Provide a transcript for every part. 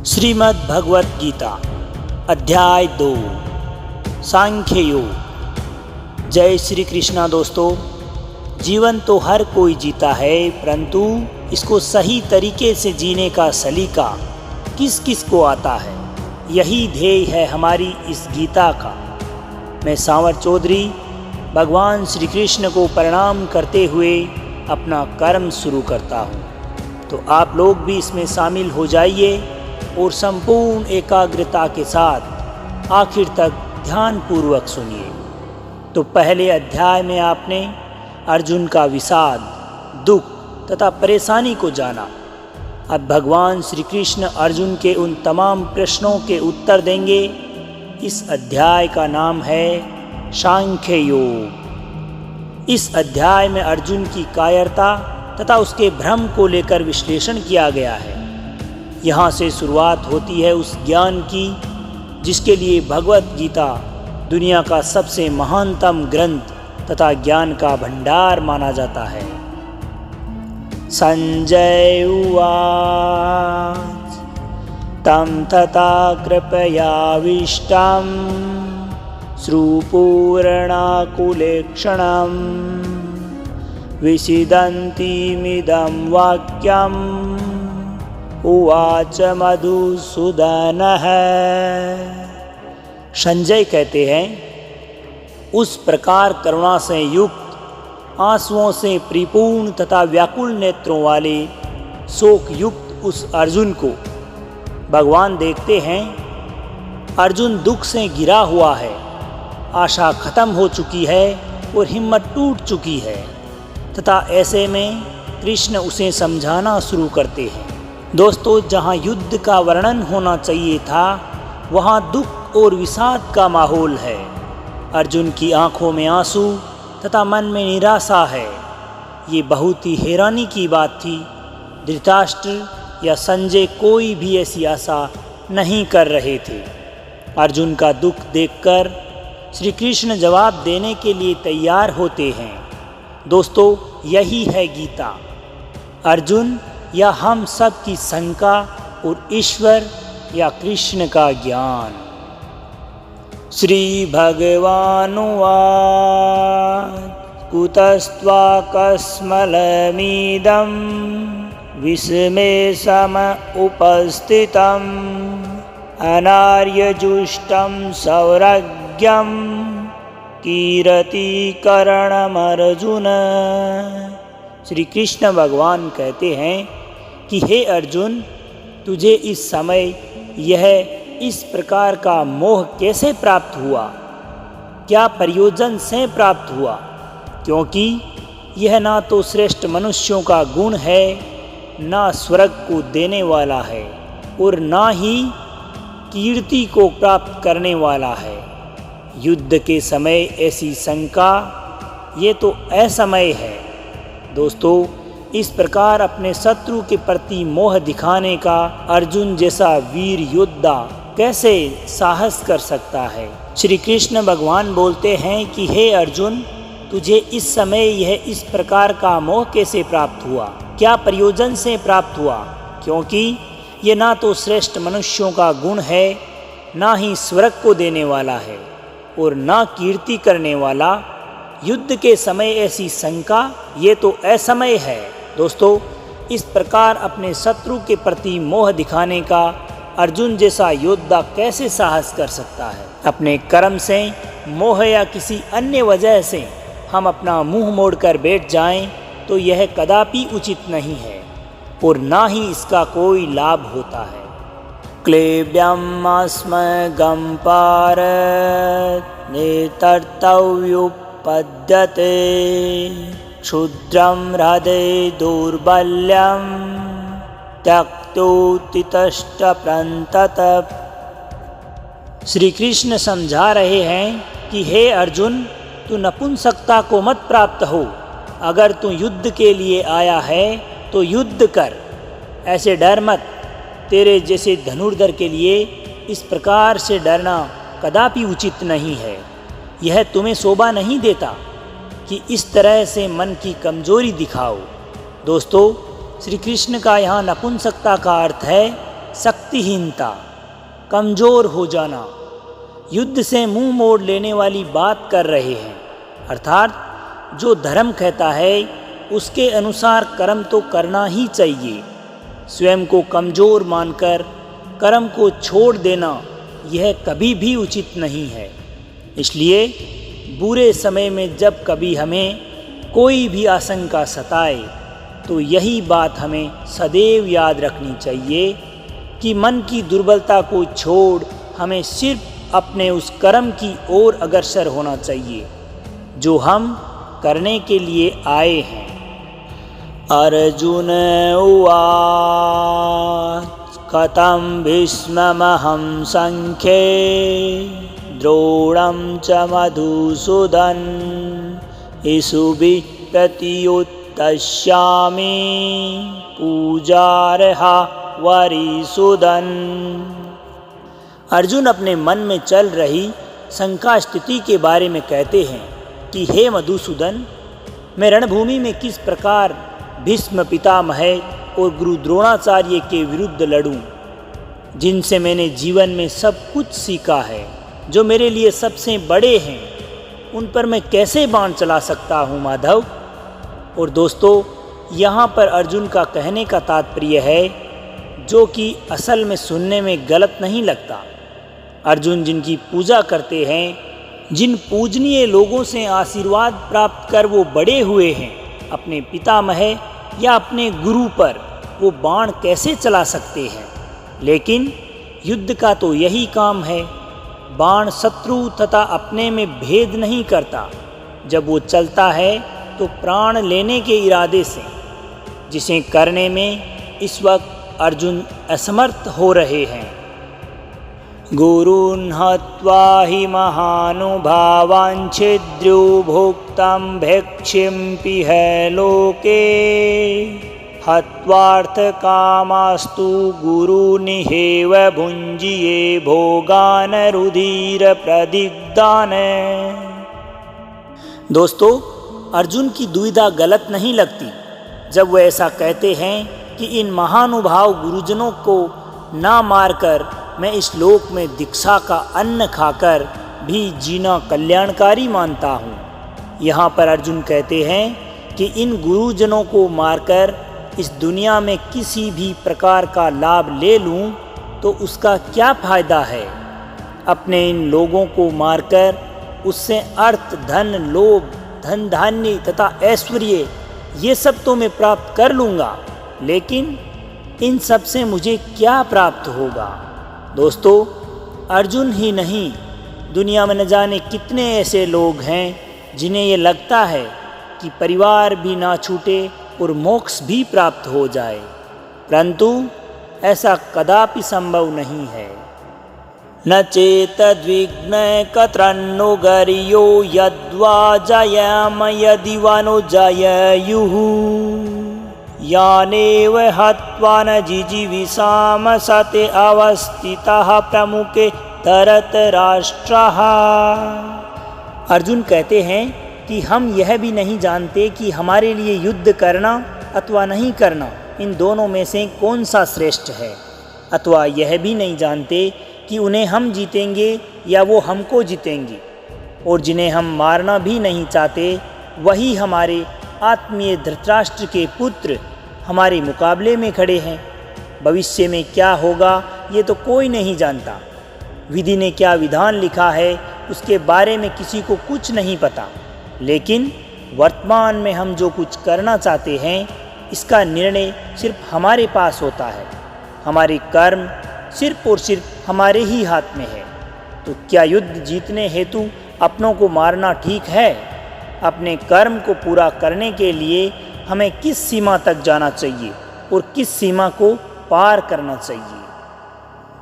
श्रीमद् भगवत गीता अध्याय 2 सांख्य योग। जय श्री कृष्णा। दोस्तों, जीवन तो हर कोई जीता है, परंतु इसको सही तरीके से जीने का सलीका किस किस को आता है, यही ध्येय है हमारी इस गीता का। मैं सांवर चौधरी भगवान श्री कृष्ण को प्रणाम करते हुए अपना कर्म शुरू करता हूँ। तो आप लोग भी इसमें शामिल हो जाइए और संपूर्ण एकाग्रता के साथ आखिर तक ध्यानपूर्वक सुनिए। तो पहले अध्याय में आपने अर्जुन का विषाद, दुख तथा परेशानी को जाना। अब भगवान श्री कृष्ण अर्जुन के उन तमाम प्रश्नों के उत्तर देंगे। इस अध्याय का नाम है सांख्य योग। इस अध्याय में अर्जुन की कायरता तथा उसके भ्रम को लेकर विश्लेषण किया गया है। यहाँ से शुरुआत होती है उस ज्ञान की जिसके लिए भगवत गीता दुनिया का सबसे महानतम ग्रंथ तथा ज्ञान का भंडार माना जाता है। संजय उवाच तं तथा कृपयाविष्टं श्रुपूर्णाकुलेक्षणं विषीदन्तीमिदं वाक्यम् उवाच मधुसूदनः। संजय कहते हैं, उस प्रकार करुणा से युक्त, आंसुओं से परिपूर्ण तथा व्याकुल नेत्रों वाले शोक युक्त उस अर्जुन को भगवान देखते हैं। अर्जुन दुख से घिरा हुआ है, आशा खत्म हो चुकी है और हिम्मत टूट चुकी है, तथा ऐसे में कृष्ण उसे समझाना शुरू करते हैं। दोस्तों, जहाँ युद्ध का वर्णन होना चाहिए था, वहाँ दुख और विषाद का माहौल है। अर्जुन की आंखों में आंसू तथा मन में निराशा है। ये बहुत ही हैरानी की बात थी। धृतराष्ट्र या संजय कोई भी ऐसी आशा नहीं कर रहे थे। अर्जुन का दुख देखकर श्री कृष्ण जवाब देने के लिए तैयार होते हैं। दोस्तों, यही है गीता। अर्जुन या हम सब की शंका और ईश्वर या कृष्ण का ज्ञान। श्री भगवानुवाच कुतस्त्वाकस्मलमिदं विस्मे सम उपस्थितम् अनार्यजुष्टं सौरज्ञं कीरतिकरणमर्जुन। श्री कृष्ण भगवान कहते हैं कि हे अर्जुन, तुझे इस समय यह इस प्रकार का मोह कैसे प्राप्त हुआ, क्या प्रयोजन से प्राप्त हुआ? क्योंकि यह ना तो श्रेष्ठ मनुष्यों का गुण है, ना स्वर्ग को देने वाला है और ना ही कीर्ति को प्राप्त करने वाला है। युद्ध के समय ऐसी शंका, ये तो असमय है। दोस्तों, इस प्रकार अपने शत्रु के प्रति मोह दिखाने का अर्जुन जैसा वीर योद्धा कैसे साहस कर सकता है? श्री कृष्ण भगवान बोलते हैं कि हे अर्जुन, तुझे इस समय यह इस प्रकार का मोह कैसे प्राप्त हुआ, क्या प्रयोजन से प्राप्त हुआ? क्योंकि ये ना तो श्रेष्ठ मनुष्यों का गुण है, ना ही स्वर्ग को देने वाला है और ना कीर्ति करने वाला। युद्ध के समय ऐसी शंका, ये तो असमय है। दोस्तों, इस प्रकार अपने शत्रु के प्रति मोह दिखाने का अर्जुन जैसा योद्धा कैसे साहस कर सकता है? अपने कर्म से, मोह या किसी अन्य वजह से हम अपना मुंह मोड़कर बैठ जाएं, तो यह कदापि उचित नहीं है और ना ही इसका कोई लाभ होता है। क्लेब्यमस्मगं पारत नेतर्तव्युपद्यते क्षुद्रं हृदय दौर्बल्यं त्यक्तोत्तिष्ठप्रन्तत। श्री कृष्ण समझा रहे हैं कि हे अर्जुन, तू नपुंसकता को मत प्राप्त हो। अगर तू युद्ध के लिए आया है तो युद्ध कर, ऐसे डर मत। तेरे जैसे धनुर्धर के लिए इस प्रकार से डरना कदापि उचित नहीं है। यह तुम्हें शोभा नहीं देता कि इस तरह से मन की कमजोरी दिखाओ। दोस्तों, श्री कृष्ण का यहाँ नपुंसकता का अर्थ है शक्तिहीनता, कमज़ोर हो जाना, युद्ध से मुंह मोड़ लेने वाली बात कर रहे हैं। अर्थात जो धर्म कहता है उसके अनुसार कर्म तो करना ही चाहिए। स्वयं को कमज़ोर मानकर कर्म को छोड़ देना यह कभी भी उचित नहीं है। इसलिए बुरे समय में जब कभी हमें कोई भी आशंका सताए तो यही बात हमें सदैव याद रखनी चाहिए कि मन की दुर्बलता को छोड़ हमें सिर्फ अपने उस कर्म की ओर अग्रसर होना चाहिए जो हम करने के लिए आए हैं। अर्जुन उवाच कथं भीष्ममहं संख्ये द्रोणं च मधुसूदन इषुभिः प्रतियुत्तस्यामि पूजार्हा वरिसूदन। अर्जुन अपने मन में चल रही शंका स्थिति के बारे में कहते हैं कि हे मधुसूदन, मैं रणभूमि में किस प्रकार भीष्म पितामह और गुरु द्रोणाचार्य के विरुद्ध लड़ूं, जिनसे मैंने जीवन में सब कुछ सीखा है, जो मेरे लिए सबसे बड़े हैं, उन पर मैं कैसे बाण चला सकता हूँ माधव। और दोस्तों, यहाँ पर अर्जुन का कहने का तात्पर्य है जो कि असल में सुनने में गलत नहीं लगता। अर्जुन जिनकी पूजा करते हैं, जिन पूजनीय लोगों से आशीर्वाद प्राप्त कर वो बड़े हुए हैं, अपने पितामह या अपने गुरु पर वो बाण कैसे चला सकते हैं। लेकिन युद्ध का तो यही काम है। बाण शत्रु तथा अपने में भेद नहीं करता। जब वो चलता है तो प्राण लेने के इरादे से, जिसे करने में इस वक्त अर्जुन असमर्थ हो रहे हैं। गुरून् हत्वा हि महानुभावान् छिद्र्यो भोक्तं भैक्ष्यम्पिह लोके हत्वार्थकामास्तु गुरूनिहेव भुञ्जीये भोगान् रुधिरप्रदिग्धान्। दोस्तों, अर्जुन की दुविधा गलत नहीं लगती जब वह ऐसा कहते हैं कि इन महानुभाव गुरुजनों को ना मारकर मैं इस लोक में दीक्षा का अन्न खाकर भी जीना कल्याणकारी मानता हूँ। यहाँ पर अर्जुन कहते हैं कि इन गुरुजनों को मारकर इस दुनिया में किसी भी प्रकार का लाभ ले लूँ तो उसका क्या फ़ायदा है। अपने इन लोगों को मारकर उससे अर्थ, धन, लोभ, धन धान्य तथा ऐश्वर्य ये सब तो मैं प्राप्त कर लूँगा, लेकिन इन सब से मुझे क्या प्राप्त होगा। दोस्तों, अर्जुन ही नहीं, दुनिया में न जाने कितने ऐसे लोग हैं जिन्हें ये लगता है कि परिवार भी ना छूटे और मोक्ष भी प्राप्त हो जाए, परंतु ऐसा कदापि संभव नहीं है। न चेतद्विघ्नः कतरन्नुगर्यो यद्वा जयाम यदि वा नो जयेयुः यानेव हत्वा न जिजीविषाम सते अवस्थितः प्रमुखे धृतराष्ट्रः। अर्जुन कहते हैं कि हम यह भी नहीं जानते कि हमारे लिए युद्ध करना अथवा नहीं करना, इन दोनों में से कौन सा श्रेष्ठ है, अथवा यह भी नहीं जानते कि उन्हें हम जीतेंगे या वो हमको जीतेंगे। और जिन्हें हम मारना भी नहीं चाहते वही हमारे आत्मीय धृतराष्ट्र के पुत्र हमारे मुकाबले में खड़े हैं। भविष्य में क्या होगा ये तो कोई नहीं जानता। विधि ने क्या विधान लिखा है उसके बारे में किसी को कुछ नहीं पता, लेकिन वर्तमान में हम जो कुछ करना चाहते हैं इसका निर्णय सिर्फ हमारे पास होता है। हमारे कर्म सिर्फ और सिर्फ हमारे ही हाथ में है। तो क्या युद्ध जीतने हेतु अपनों को मारना ठीक है? अपने कर्म को पूरा करने के लिए हमें किस सीमा तक जाना चाहिए और किस सीमा को पार करना चाहिए?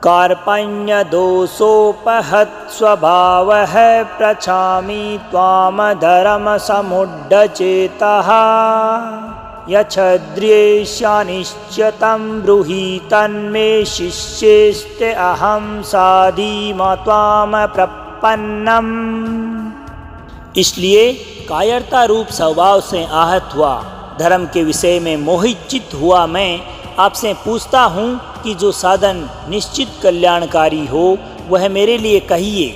कार्पण्य दोषोपहत स्वभावः प्रछामि त्वाम धर्म समुड्डचेतः यच्छद्रेष्यानिश्चितं ब्रूहि तन्मे शिष्येस्ते अहं साधीमा त्वाम प्रपन्नम्। इसलिए कायरता रूप स्वभाव से आहत हुआ, धर्म के विषय में मोहित चित्त हुआ मैं आपसे पूछता हूँ कि जो साधन निश्चित कल्याणकारी हो वह मेरे लिए कहिए,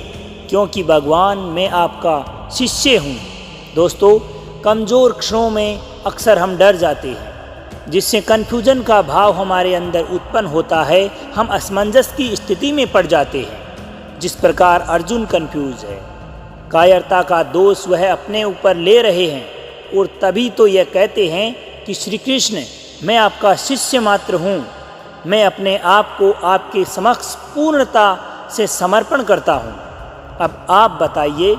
क्योंकि भगवान मैं आपका शिष्य हूँ। दोस्तों, कमज़ोर क्षणों में अक्सर हम डर जाते हैं, जिससे कन्फ्यूजन का भाव हमारे अंदर उत्पन्न होता है। हम असमंजस की स्थिति में पड़ जाते हैं, जिस प्रकार अर्जुन कन्फ्यूज है। कायरता का दोष वह अपने ऊपर ले रहे हैं और तभी तो यह कहते हैं कि श्री कृष्ण मैं आपका शिष्य मात्र हूँ, मैं अपने आप को आपके समक्ष पूर्णता से समर्पण करता हूँ। अब आप बताइए,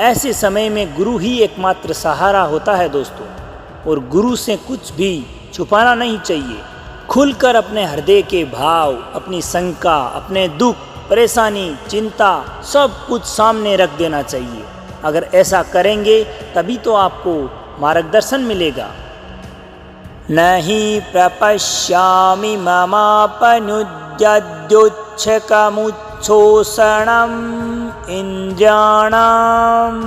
ऐसे समय में गुरु ही एकमात्र सहारा होता है दोस्तों, और गुरु से कुछ भी छुपाना नहीं चाहिए। खुलकर अपने हृदय के भाव, अपनी शंका, अपने दुख, परेशानी, चिंता सब कुछ सामने रख देना चाहिए। अगर ऐसा करेंगे तभी तो आपको मार्गदर्शन मिलेगा। नहि प्रपश्यामि ममापनुद्यद्युच्छकमुच्छोषणम् इन्द्रियाणाम्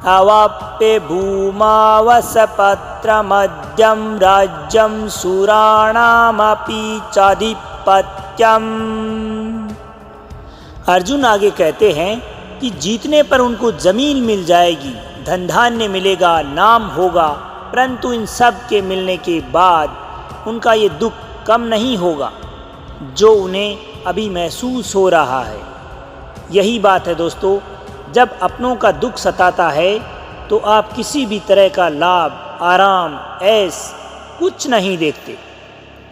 अवाप्य भूमावसपत्रमद्यं राज्यं सुराणामपि चाधिपत्यम्। अर्जुन आगे कहते हैं कि जीतने पर उनको जमीन मिल जाएगी, धन धान्य मिलेगा, नाम होगा, परंतु इन सब के मिलने के बाद उनका ये दुख कम नहीं होगा जो उन्हें अभी महसूस हो रहा है। यही बात है दोस्तों, जब अपनों का दुख सताता है तो आप किसी भी तरह का लाभ, आराम, ऐश कुछ नहीं देखते।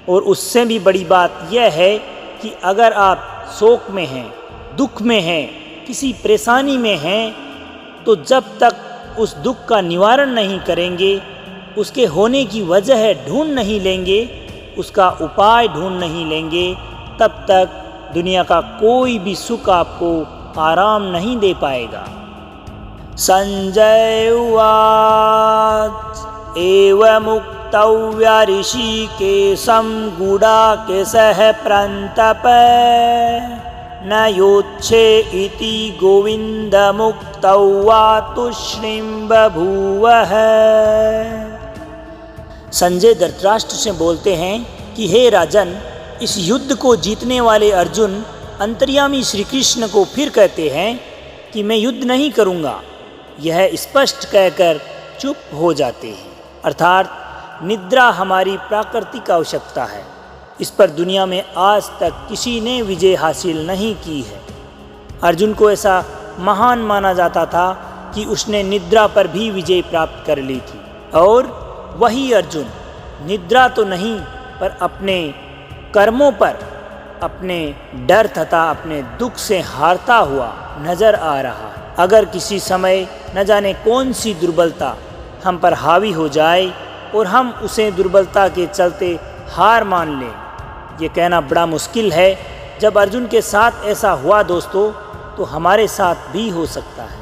और उससे भी बड़ी बात यह है कि अगर आप शोक में हैं, दुख में हैं, किसी परेशानी में हैं, तो जब तक उस दुख का निवारण नहीं करेंगे, उसके होने की वजह ढूंढ नहीं लेंगे, उसका उपाय ढूंढ नहीं लेंगे, तब तक दुनिया का कोई भी सुख आपको आराम नहीं दे पाएगा। संजय उवाच एवमुक्तव्या ऋषिकेशं गुडाकेशः प्रन्तप न योच्छे इति गोविन्दमुक्त्वा तूष्णीं बभूवः। संजय धृतराष्ट्र से बोलते हैं कि हे राजन, इस युद्ध को जीतने वाले अर्जुन अंतर्यामी श्री कृष्ण को फिर कहते हैं कि मैं युद्ध नहीं करूँगा। यह स्पष्ट कहकर चुप हो जाते हैं। अर्थात निद्रा हमारी प्राकृतिक आवश्यकता है, इस पर दुनिया में आज तक किसी ने विजय हासिल नहीं की है। अर्जुन को ऐसा महान माना जाता था कि उसने निद्रा पर भी विजय प्राप्त कर ली थी। और वही अर्जुन निद्रा तो नहीं पर अपने कर्मों पर, अपने डर तथा अपने दुख से हारता हुआ नजर आ रहा है। अगर किसी समय न जाने कौन सी दुर्बलता हम पर हावी हो जाए और हम उसे दुर्बलता के चलते हार मान लें, ये कहना बड़ा मुश्किल है। जब अर्जुन के साथ ऐसा हुआ दोस्तों, तो हमारे साथ भी हो सकता है।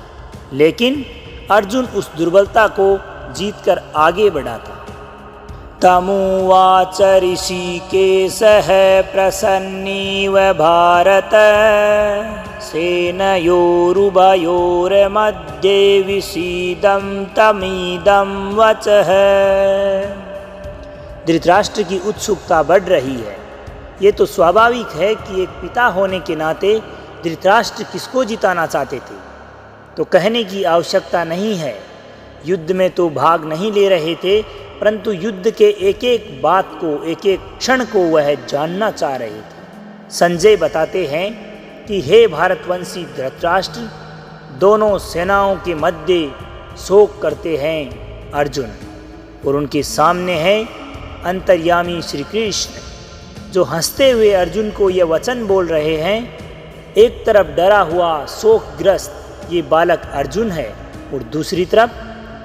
लेकिन अर्जुन उस दुर्बलता को जीतकर आगे बढ़ा था। तमुवाच ऋषिकेशः प्रसन्नीव भारत सेनयोरुभयोर्मध्ये विषीदं तमीदं वचः। धृतराष्ट्र की उत्सुकता बढ़ रही है। ये तो स्वाभाविक है कि एक पिता होने के नाते धृतराष्ट्र किसको जिताना चाहते थे, तो कहने की आवश्यकता नहीं है। युद्ध में तो भाग नहीं ले रहे थे, परंतु युद्ध के एक एक बात को, एक एक क्षण को वह जानना चाह रहे थे। संजय बताते हैं कि हे भारतवंशी धृतराष्ट्र, दोनों सेनाओं के मध्य शोक करते हैं अर्जुन, और उनके सामने है अंतर्यामी श्री कृष्ण, जो हंसते हुए अर्जुन को यह वचन बोल रहे हैं। एक तरफ डरा हुआ शोकग्रस्त ये बालक अर्जुन है, और दूसरी तरफ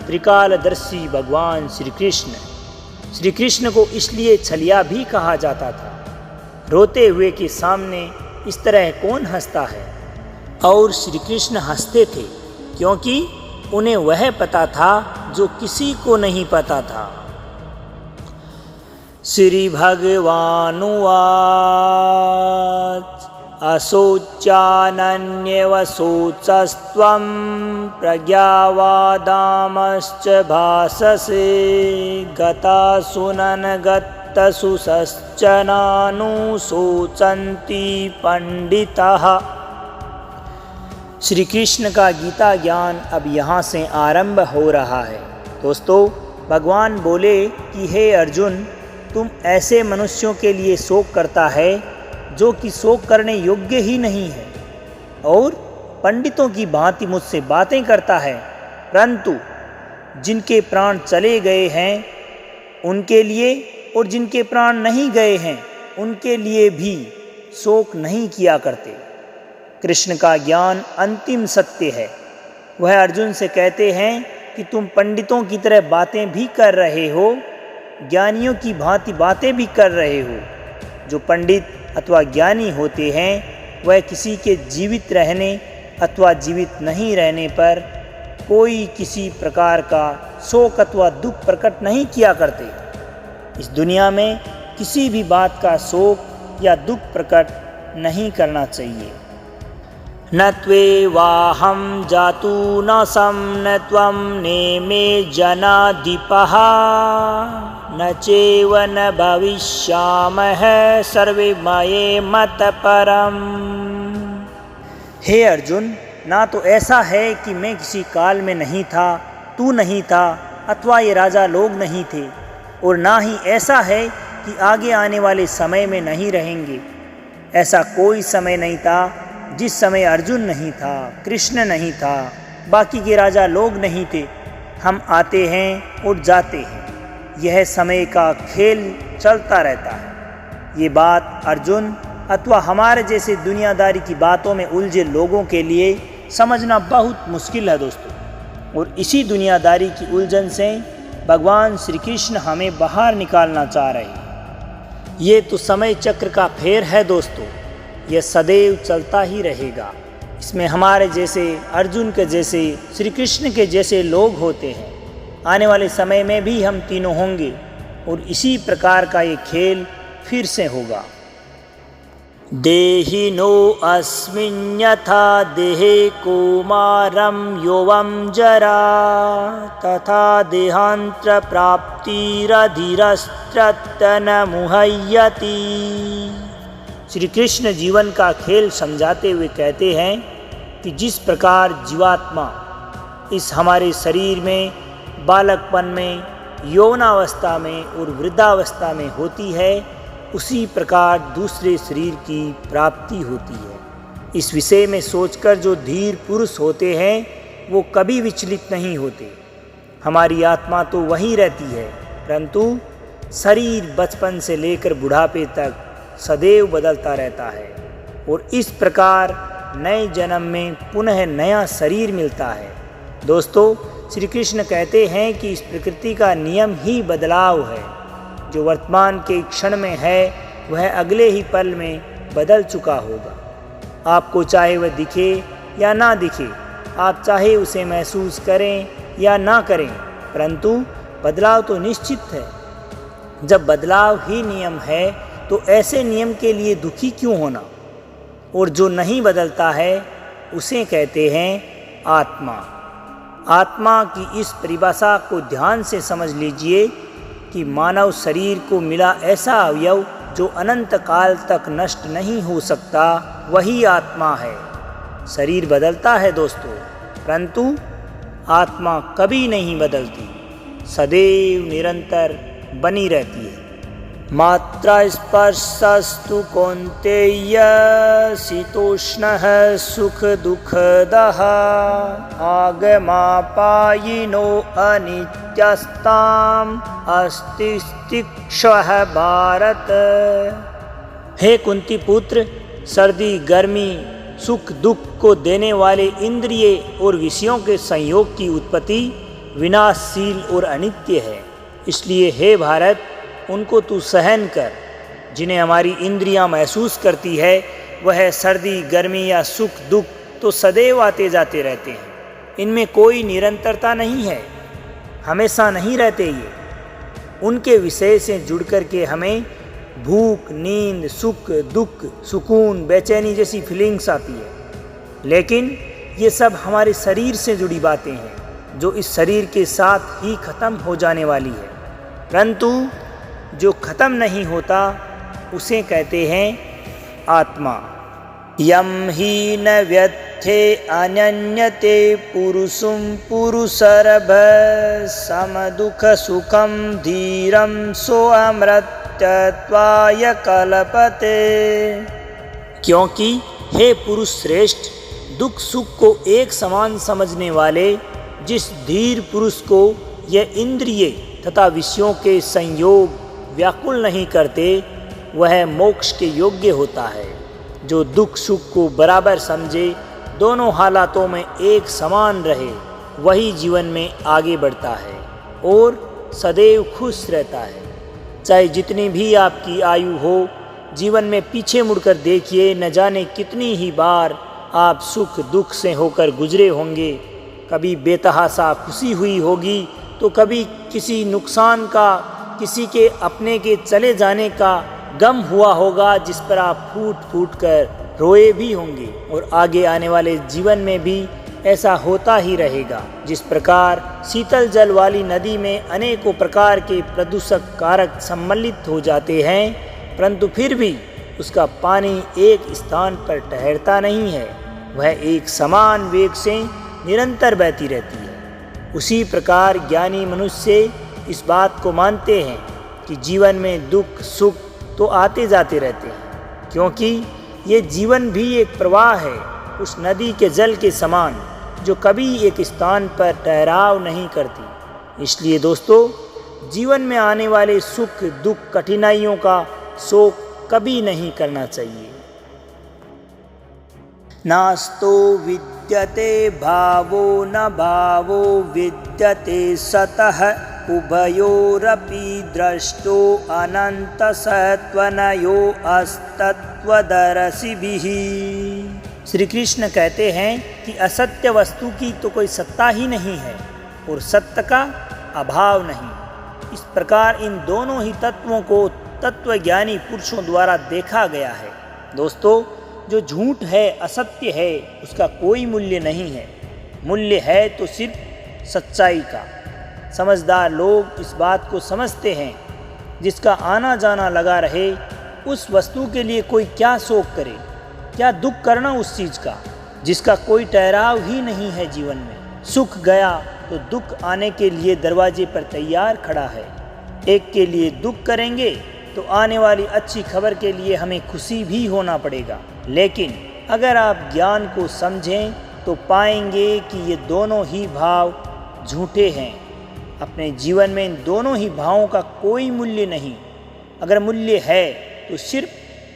त्रिकालदर्शी भगवान श्री कृष्ण। श्री कृष्ण को इसलिए छलिया भी कहा जाता था। रोते हुए के सामने इस तरह कौन हंसता है। और श्री कृष्ण हंसते थे क्योंकि उन्हें वह पता था जो किसी को नहीं पता था। श्री भगवानुवाच अशोच्यानन्येव शोचस्त्वं प्रज्ञावादांश्च भाससे गतासुननगत्यात्मनो तसुसश्च नानुशोचन्ति पंडिताः। श्री कृष्ण का गीता ज्ञान अब यहाँ से आरंभ हो रहा है। दोस्तों, भगवान बोले कि हे अर्जुन, तुम ऐसे मनुष्यों के लिए शोक करता है जो कि शोक करने योग्य ही नहीं है, और पंडितों की भांति मुझसे बातें करता है, परंतु जिनके प्राण चले गए हैं उनके लिए और जिनके प्राण नहीं गए हैं उनके लिए भी शोक नहीं किया करते। कृष्ण का ज्ञान अंतिम सत्य है। वह अर्जुन से कहते हैं कि तुम पंडितों की तरह बातें भी कर रहे हो, ज्ञानियों की भांति बातें भी कर रहे हो। जो पंडित अथवा ज्ञानी होते हैं वह किसी के जीवित रहने अथवा जीवित नहीं रहने पर कोई किसी प्रकार का शोक अथवा दुख प्रकट नहीं किया करते। इस दुनिया में किसी भी बात का शोक या दुख प्रकट नहीं करना चाहिए। न त्वेवाहं जातु न सं न त्वं नेमे जनाधिपः न चैव न भविष्यामः सर्वे मये मतपरम्। हे अर्जुन, ना तो ऐसा है कि मैं किसी काल में नहीं था, तू नहीं था अथवा ये राजा लोग नहीं थे, और ना ही ऐसा है कि आगे आने वाले समय में नहीं रहेंगे। ऐसा कोई समय नहीं था जिस समय अर्जुन नहीं था, कृष्ण नहीं था, बाकी के राजा लोग नहीं थे। हम आते हैं और जाते हैं, यह समय का खेल चलता रहता है। ये बात अर्जुन अथवा हमारे जैसे दुनियादारी की बातों में उलझे लोगों के लिए समझना बहुत मुश्किल है दोस्तों। और इसी दुनियादारी की उलझन से भगवान श्री कृष्ण हमें बाहर निकालना चाह रहे हैं। ये तो समय चक्र का फेर है दोस्तों, यह सदैव चलता ही रहेगा। इसमें हमारे जैसे, अर्जुन के जैसे, श्री कृष्ण के जैसे लोग होते हैं। आने वाले समय में भी हम तीनों होंगे और इसी प्रकार का ये खेल फिर से होगा। देहिनो अस्मिन् यथा देहे कौमारं यौवनं जरा तथा देहांतर प्राप्तिरधीरस्तत्र न मुह्यति। श्री कृष्ण जीवन का खेल समझाते हुए कहते हैं कि जिस प्रकार जीवात्मा इस हमारे शरीर में बालकपन में, यौवनावस्था में और वृद्धावस्था में होती है, उसी प्रकार दूसरे शरीर की प्राप्ति होती है। इस विषय में सोचकर जो धीर पुरुष होते हैं वो कभी विचलित नहीं होते। हमारी आत्मा तो वहीं रहती है, परंतु शरीर बचपन से लेकर बुढ़ापे तक सदैव बदलता रहता है, और इस प्रकार नए जन्म में पुनः नया शरीर मिलता है। दोस्तों, श्री कृष्ण कहते हैं कि इस प्रकृति का नियम ही बदलाव है। जो वर्तमान के क्षण में है वह अगले ही पल में बदल चुका होगा। आपको चाहे वह दिखे या ना दिखे, आप चाहे उसे महसूस करें या ना करें, परंतु बदलाव तो निश्चित है। जब बदलाव ही नियम है तो ऐसे नियम के लिए दुखी क्यों होना। और जो नहीं बदलता है उसे कहते हैं आत्मा। आत्मा की इस परिभाषा को ध्यान से समझ लीजिए कि मानव शरीर को मिला ऐसा अवयव जो अनंत काल तक नष्ट नहीं हो सकता, वही आत्मा है। शरीर बदलता है दोस्तों, परंतु आत्मा कभी नहीं बदलती, सदैव निरंतर बनी रहती है। मात्रा स्पर्शस्तु कौन्तेय शीतोष्णः सुख दुःखदः आगमापायिनो अनित्यस्ताम् अस्तिस्तिक्षः भारत। हे कुंती पुत्र, सर्दी गर्मी सुख दुख को देने वाले इंद्रिय और विषयों के संयोग की उत्पत्ति विनाशशील और अनित्य है। इसलिए हे भारत, उनको तू सहन कर। जिन्हें हमारी इंद्रियां महसूस करती है वह सर्दी गर्मी या सुख दुख तो सदैव आते जाते रहते हैं। इनमें कोई निरंतरता नहीं है, हमेशा नहीं रहते ये। उनके विषय से जुड़ कर के हमें भूख, नींद, सुख, दुख, सुकून, बेचैनी जैसी फीलिंग्स आती है। लेकिन ये सब हमारे शरीर से जुड़ी बातें हैं जो इस शरीर के साथ ही खत्म हो जाने वाली है। परंतु जो ख़त्म नहीं होता उसे कहते हैं आत्मा। यम ही न व्यथे अनन्यते पुरुषुम पुरुषरभ सम दुख सुखम धीरम सो अमृतत्वाय कल्पते। क्योंकि हे पुरुष श्रेष्ठ, दुख सुख को एक समान समझने वाले जिस धीर पुरुष को यह इंद्रिय तथा विषयों के संयोग व्याकुल नहीं करते, वह मोक्ष के योग्य होता है। जो दुख सुख को बराबर समझे, दोनों हालातों में एक समान रहे, वही जीवन में आगे बढ़ता है और सदैव खुश रहता है। चाहे जितनी भी आपकी आयु हो, जीवन में पीछे मुड़कर देखिए, न जाने कितनी ही बार आप सुख दुख से होकर गुजरे होंगे। कभी बेतहासा खुशी हुई होगी तो कभी किसी नुकसान का, किसी के अपने के चले जाने का गम हुआ होगा, जिस पर आप फूट फूट कर रोए भी होंगे। और आगे आने वाले जीवन में भी ऐसा होता ही रहेगा। जिस प्रकार शीतल जल वाली नदी में अनेकों प्रकार के प्रदूषक कारक सम्मिलित हो जाते हैं, परंतु फिर भी उसका पानी एक स्थान पर ठहरता नहीं है, वह एक समान वेग से निरंतर बहती रहती है। उसी प्रकार ज्ञानी मनुष्य इस बात को मानते हैं कि जीवन में दुख सुख तो आते जाते रहते हैं, क्योंकि ये जीवन भी एक प्रवाह है, उस नदी के जल के समान, जो कभी एक स्थान पर ठहराव नहीं करती। इसलिए दोस्तों, जीवन में आने वाले सुख दुख कठिनाइयों का शोक कभी नहीं करना चाहिए। नास्तो विद्यते भावो न भावो विद्यते सतः उभयोरपि द्रष्टो अनंत सत्वनयो अस्तत्वदर्शिभिः। श्री कृष्ण कहते हैं कि असत्य वस्तु की तो कोई सत्ता ही नहीं है और सत्य का अभाव नहीं। इस प्रकार इन दोनों ही तत्वों को तत्वज्ञानी पुरुषों द्वारा देखा गया है। दोस्तों, जो झूठ है, असत्य है, उसका कोई मूल्य नहीं है। मूल्य है तो सिर्फ सच्चाई का। समझदार लोग इस बात को समझते हैं, जिसका आना जाना लगा रहे, उस वस्तु के लिए कोई क्या शोक करे, क्या दुख करना उस चीज़ का जिसका कोई ठहराव ही नहीं है। जीवन में सुख गया तो दुख आने के लिए दरवाजे पर तैयार खड़ा है। एक के लिए दुख करेंगे तो आने वाली अच्छी खबर के लिए हमें खुशी भी होना पड़ेगा। लेकिन अगर आप ज्ञान को समझें तो पाएंगे कि ये दोनों ही भाव झूठे हैं। अपने जीवन में इन दोनों ही भावों का कोई मूल्य नहीं। अगर मूल्य है तो सिर्फ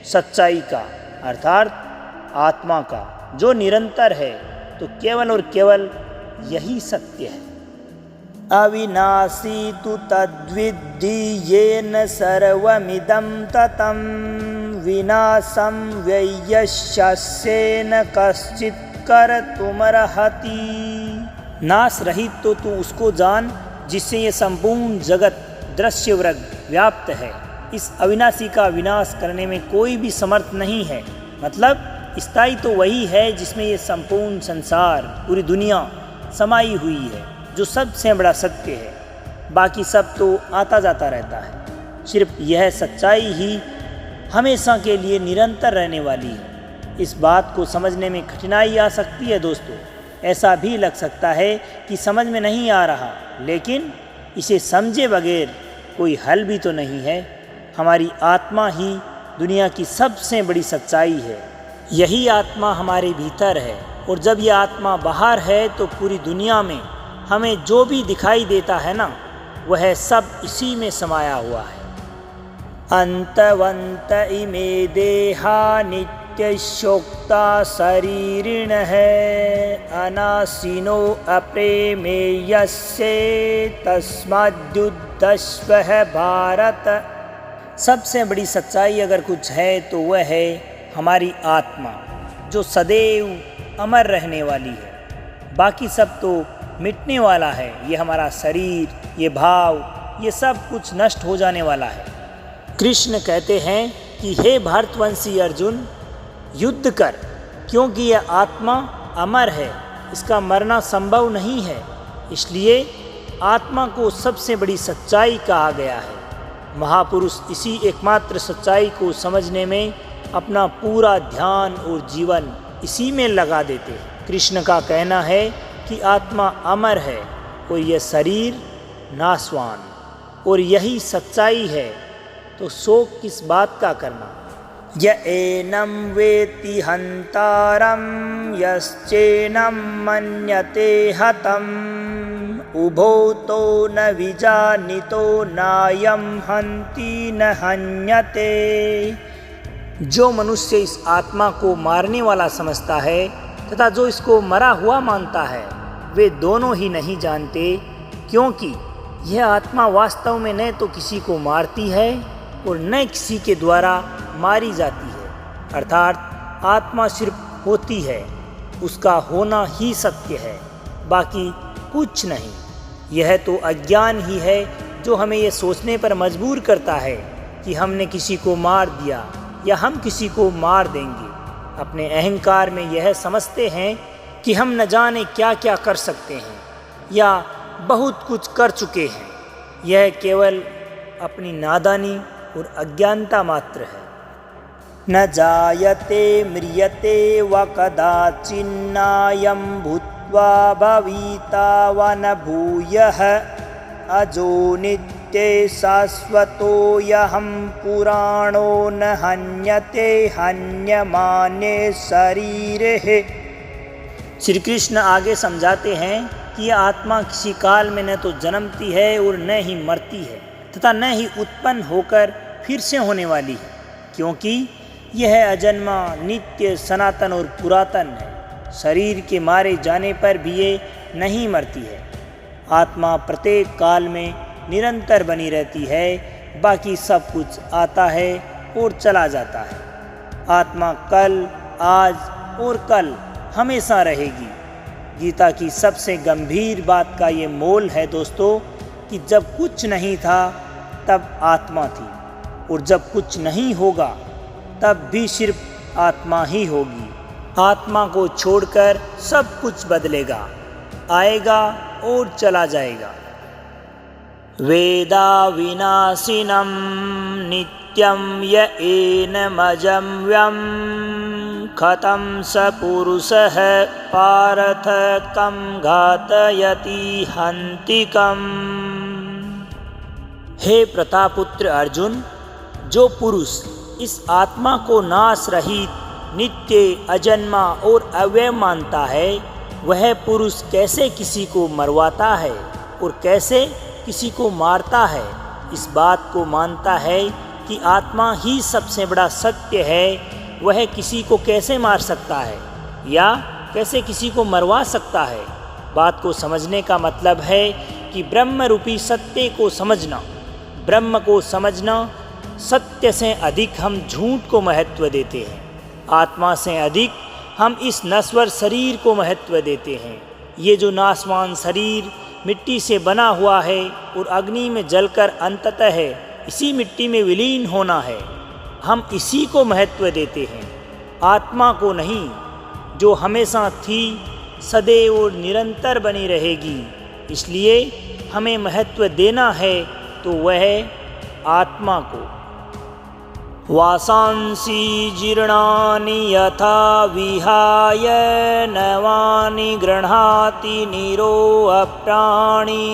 सच्चाई का, अर्थात आत्मा का, जो निरंतर है, तो केवल और केवल यही सत्य है। अविनाशी तु तद्विद्धि येन सर्वमिदं ततं विनाशं व्ययस्येन कश्चित् कर्तुमर्हति। नाश रहित तो तू उसको जान जिससे ये संपूर्ण जगत दृश्य वर्ग व्याप्त है। इस अविनाशी का विनाश करने में कोई भी समर्थ नहीं है। मतलब स्थायी तो वही है जिसमें ये संपूर्ण संसार, पूरी दुनिया समाई हुई है, जो सबसे बड़ा सत्य है। बाकी सब तो आता जाता रहता है। सिर्फ यह सच्चाई ही हमेशा के लिए निरंतर रहने वाली है। इस बात को समझने में कठिनाई आ सकती है दोस्तों। ऐसा भी लग सकता है कि समझ में नहीं आ रहा, लेकिन इसे समझे बगैर कोई हल भी तो नहीं है। हमारी आत्मा ही दुनिया की सबसे बड़ी सच्चाई है। यही आत्मा हमारे भीतर है, और जब यह आत्मा बाहर है तो पूरी दुनिया में हमें जो भी दिखाई देता है ना, वह सब इसी में समाया हुआ है। अंतवंत इमे देहा नित्यशोक्ता शरीरिण है अनासीनो अप्रेमेयस्य तस्माद्युद्धस्व भारत। सबसे बड़ी सच्चाई अगर कुछ है तो वह है हमारी आत्मा, जो सदैव अमर रहने वाली है। बाकी सब तो मिटने वाला है। ये हमारा शरीर, ये भाव, ये सब कुछ नष्ट हो जाने वाला है। कृष्ण कहते हैं कि हे भारतवंशी अर्जुन, युद्ध कर, क्योंकि यह आत्मा अमर है, इसका मरना संभव नहीं है। इसलिए आत्मा को सबसे बड़ी सच्चाई कहा गया है। महापुरुष इसी एकमात्र सच्चाई को समझने में अपना पूरा ध्यान और जीवन इसी में लगा देते हैं। कृष्ण का कहना है कि आत्मा अमर है और यह शरीर नाशवान, और यही सच्चाई है, तो शोक किस बात का करना। य एनं वेत्ति हन्तारं यश्चैनं मन्यते हतम् उभौ तौ न विजानीतो नायं हन्ति न हन्यते। जो मनुष्य इस आत्मा को मारने वाला समझता है तथा जो इसको मरा हुआ मानता है, वे दोनों ही नहीं जानते, क्योंकि यह आत्मा वास्तव में न तो किसी को मारती है और न किसी के द्वारा मारी जाती है। अर्थात आत्मा सिर्फ होती है, उसका होना ही सत्य है, बाकी कुछ नहीं। यह तो अज्ञान ही है जो हमें यह सोचने पर मजबूर करता है कि हमने किसी को मार दिया या हम किसी को मार देंगे। अपने अहंकार में यह समझते हैं कि हम न जाने क्या क्या कर सकते हैं या बहुत कुछ कर चुके हैं। यह केवल अपनी नादानी और अज्ञानता मात्र है। न जायते म्रियते व कदाचिन्नायं भूत्वा भविता व न भूयः अजो नित्ये शाश्वतोऽयं पुराणो न हन्यते हन्यमाने शरीरे। श्री कृष्ण आगे समझाते हैं कि यह आत्मा किसी काल में न तो जन्मती है और न ही मरती है तथा न ही उत्पन्न होकर फिर से होने वाली है, क्योंकि यह अजन्मा, नित्य, सनातन और पुरातन है। शरीर के मारे जाने पर भी ये नहीं मरती है। आत्मा प्रत्येक काल में निरंतर बनी रहती है, बाकी सब कुछ आता है और चला जाता है। आत्मा कल, आज और कल हमेशा रहेगी। गीता की सबसे गंभीर बात का ये मोल है दोस्तों, कि जब कुछ नहीं था तब आत्मा थी, और जब कुछ नहीं होगा तब भी सिर्फ आत्मा ही होगी। आत्मा को छोड़कर सब कुछ बदलेगा, आएगा और चला जाएगा। वेदा विनाशिनं नित्यं य एनमजं व्यं खतं स पुरुषः पार्थ कं घातयति हन्तिकम्। हे प्रतापुत्र अर्जुन, जो पुरुष इस आत्मा को नाश रहित, नित्य, अजन्मा और अव्यय मानता है, वह पुरुष कैसे किसी को मरवाता है और कैसे किसी को मारता है। इस बात को मानता है कि आत्मा ही सबसे बड़ा सत्य है, वह किसी को कैसे मार सकता है या कैसे किसी को मरवा सकता है। बात को समझने का मतलब है कि ब्रह्म रूपी सत्य को समझना। ब्रह्म को समझना, सत्य से अधिक हम झूठ को महत्व देते हैं, आत्मा से अधिक हम इस नश्वर शरीर को महत्व देते हैं। ये जो नाशवान शरीर मिट्टी से बना हुआ है और अग्नि में जलकर अंततः है इसी मिट्टी में विलीन होना है, हम इसी को महत्व देते हैं, आत्मा को नहीं, जो हमेशा थी, सदैव और निरंतर बनी रहेगी। इसलिए हमें महत्व देना है तो वह आत्मा को। वासांसि जीर्णानि यथा विहाय नवानि गृह्णाति नीरो अप्राणि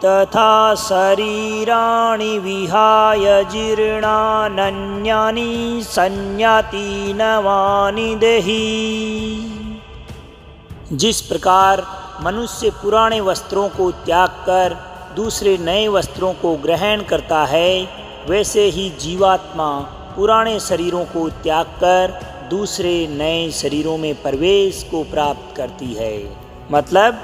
तथा शरीराणि विहाय जीर्णान्यानि संयाति नवानि देहि। जिस प्रकार मनुष्य पुराने वस्त्रों को त्याग कर दूसरे नए वस्त्रों को ग्रहण करता है, वैसे ही जीवात्मा पुराने शरीरों को त्याग कर दूसरे नए शरीरों में प्रवेश को प्राप्त करती है। मतलब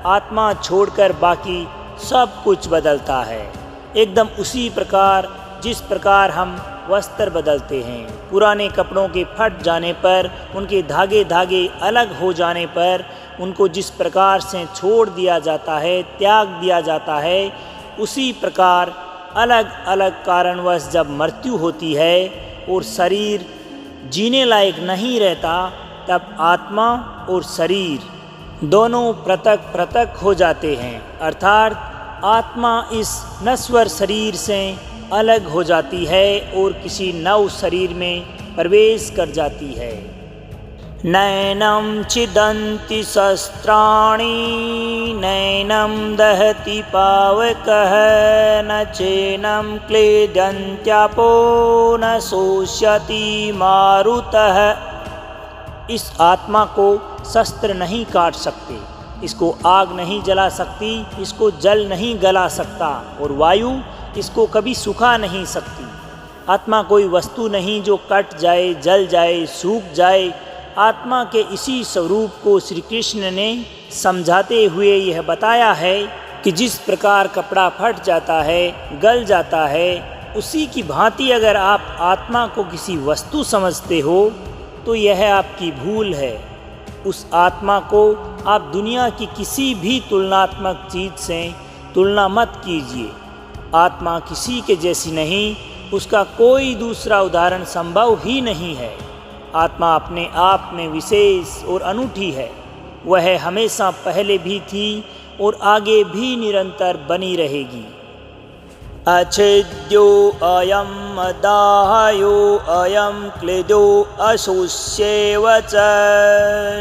आत्मा छोड़कर बाकी सब कुछ बदलता है, एकदम उसी प्रकार जिस प्रकार हम वस्त्र बदलते हैं। पुराने कपड़ों के फट जाने पर, उनके धागे धागे अलग हो जाने पर उनको जिस प्रकार से छोड़ दिया जाता है, त्याग दिया जाता है, उसी प्रकार अलग अलग कारणवश जब मृत्यु होती है और शरीर जीने लायक नहीं रहता, तब आत्मा और शरीर दोनों पृथक पृथक हो जाते हैं। अर्थात आत्मा इस नश्वर शरीर से अलग हो जाती है और किसी नव शरीर में प्रवेश कर जाती है। नैनं छिदन्ति शस्त्राणि नैनं दहति पावकः न चैनं क्लेद्यन्त्यापो न शोष्यति मारुतः। इस आत्मा को शस्त्र नहीं काट सकते, इसको आग नहीं जला सकती, इसको जल नहीं गला सकता और वायु इसको कभी सुखा नहीं सकती। आत्मा कोई वस्तु नहीं जो कट जाए, जल जाए, सूख जाए। आत्मा के इसी स्वरूप को श्री कृष्ण ने समझाते हुए यह बताया है कि जिस प्रकार कपड़ा फट जाता है, गल जाता है, उसी की भांति अगर आप आत्मा को किसी वस्तु समझते हो तो यह आपकी भूल है। उस आत्मा को आप दुनिया की किसी भी तुलनात्मक चीज़ से तुलना मत कीजिए। आत्मा किसी के जैसी नहीं, उसका कोई दूसरा उदाहरण संभव ही नहीं है। आत्मा अपने आप में विशेष और अनूठी है। वह हमेशा पहले भी थी और आगे भी निरंतर बनी रहेगी। अच्छेद्यो अयम दाह्यो अयम क्लेदो अशोष्येव च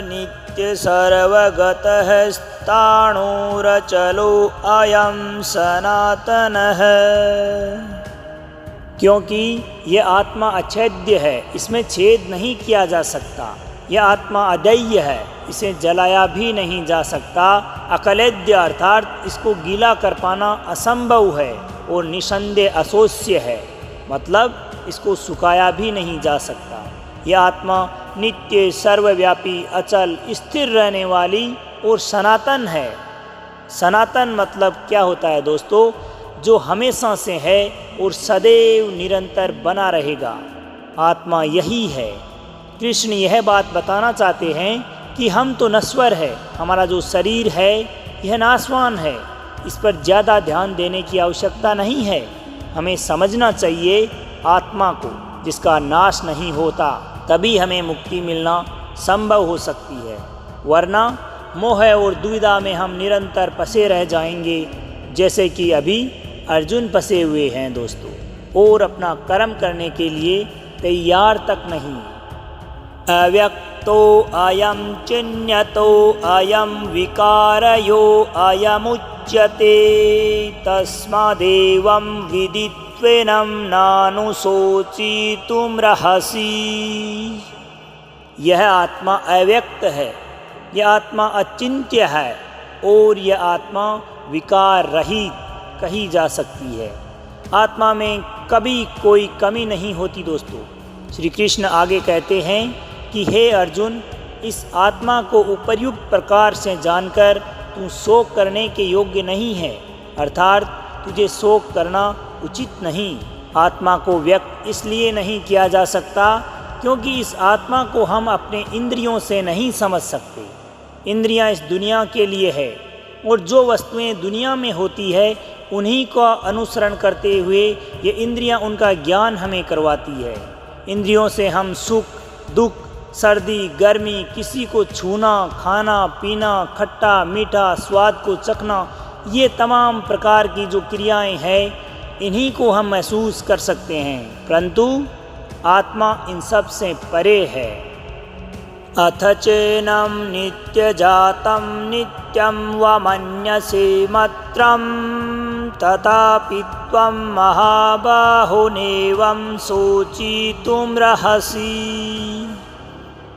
नित्य सर्वगतः स्थाणुरचलो अयम सनातनः। क्योंकि यह आत्मा अछेद्य है, इसमें छेद नहीं किया जा सकता। यह आत्मा अद्वैय है, इसे जलाया भी नहीं जा सकता। अकलेद्य अर्थात इसको गीला कर पाना असंभव है और निसंदेह अशोष्य है, मतलब इसको सुखाया भी नहीं जा सकता। यह आत्मा नित्य सर्वव्यापी अचल स्थिर रहने वाली और सनातन है। सनातन मतलब क्या होता है दोस्तों? जो हमेशा से है और सदैव निरंतर बना रहेगा। आत्मा यही है। कृष्ण यह बात बताना चाहते हैं कि हम तो नश्वर है, हमारा जो शरीर है यह नाशवान है। इस पर ज़्यादा ध्यान देने की आवश्यकता नहीं है। हमें समझना चाहिए आत्मा को, जिसका नाश नहीं होता, तभी हमें मुक्ति मिलना संभव हो सकती है। वरना मोह और दुविधा में हम निरंतर फंसे रह जाएंगे, जैसे कि अभी अर्जुन फंसे हुए हैं दोस्तों, और अपना कर्म करने के लिए तैयार तक नहीं। अव्यक्तो अयम चिन्यतो अयम विकारयो अयमुच्यते तस्मादेवं विदित्वेनं नानुशोचितुमर्हसि। यह आत्मा अव्यक्त है, यह आत्मा अचिंत्य है और यह आत्मा विकार रहित कही जा सकती है। आत्मा में कभी कोई कमी नहीं होती दोस्तों। श्री कृष्ण आगे कहते हैं कि हे अर्जुन, इस आत्मा को उपर्युक्त प्रकार से जानकर तू शोक करने के योग्य नहीं है, अर्थात तुझे शोक करना उचित नहीं। आत्मा को व्यक्त इसलिए नहीं किया जा सकता क्योंकि इस आत्मा को हम अपने इंद्रियों से नहीं समझ सकते। इंद्रियां इस दुनिया के लिए है और जो वस्तुएं दुनिया में होती है उन्हीं का अनुसरण करते हुए ये इंद्रियां उनका ज्ञान हमें करवाती है। इंद्रियों से हम सुख, दुख, सर्दी, गर्मी, किसी को छूना, खाना, पीना, खट्टा, मीठा, स्वाद को चखना, ये तमाम प्रकार की जो क्रियाएं हैं इन्हीं को हम महसूस कर सकते हैं, परंतु आत्मा इन सब से परे है। अथ चैनं नित्यजातं नित्यं वमन्यसे मत्रं तथापि त्वं महाबाहो नैवं शोचितुमर्हसि।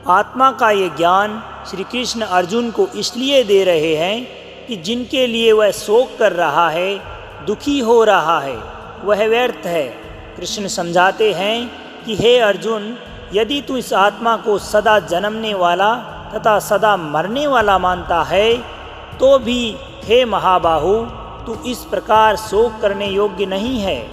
आत्मा का ये ज्ञान श्री कृष्ण अर्जुन को इसलिए दे रहे हैं कि जिनके लिए वह शोक कर रहा है, दुखी हो रहा है, वह व्यर्थ है। कृष्ण समझाते हैं कि हे अर्जुन, यदि तू इस आत्मा को सदा जन्मने वाला तथा सदा मरने वाला मानता है तो भी हे महाबाहु, तू इस प्रकार शोक करने योग्य नहीं है।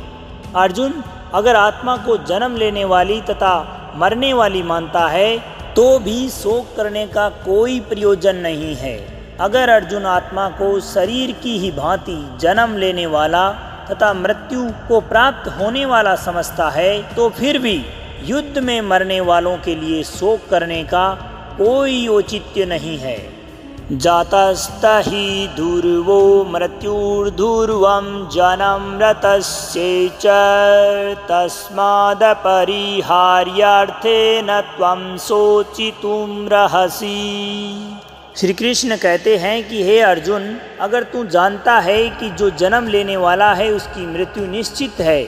अर्जुन, अगर आत्मा को जन्म लेने वाली तथा मरने वाली मानता है तो भी शोक करने का कोई प्रयोजन नहीं है। अगर अर्जुन आत्मा को शरीर की ही भांति जन्म लेने वाला तथा मृत्यु को प्राप्त होने वाला समझता है तो फिर भी युद्ध में मरने वालों के लिए शोक करने का कोई औचित्य नहीं है। जातस्त हि ध्रुवो मृत्युर्ध्रुवं जनमृतस्य च तस्मादपरिहार्यार्थेन त्वं शोचितुमर्हसि। श्री कृष्ण कहते हैं कि हे अर्जुन, अगर तू जानता है कि जो जन्म लेने वाला है उसकी मृत्यु निश्चित है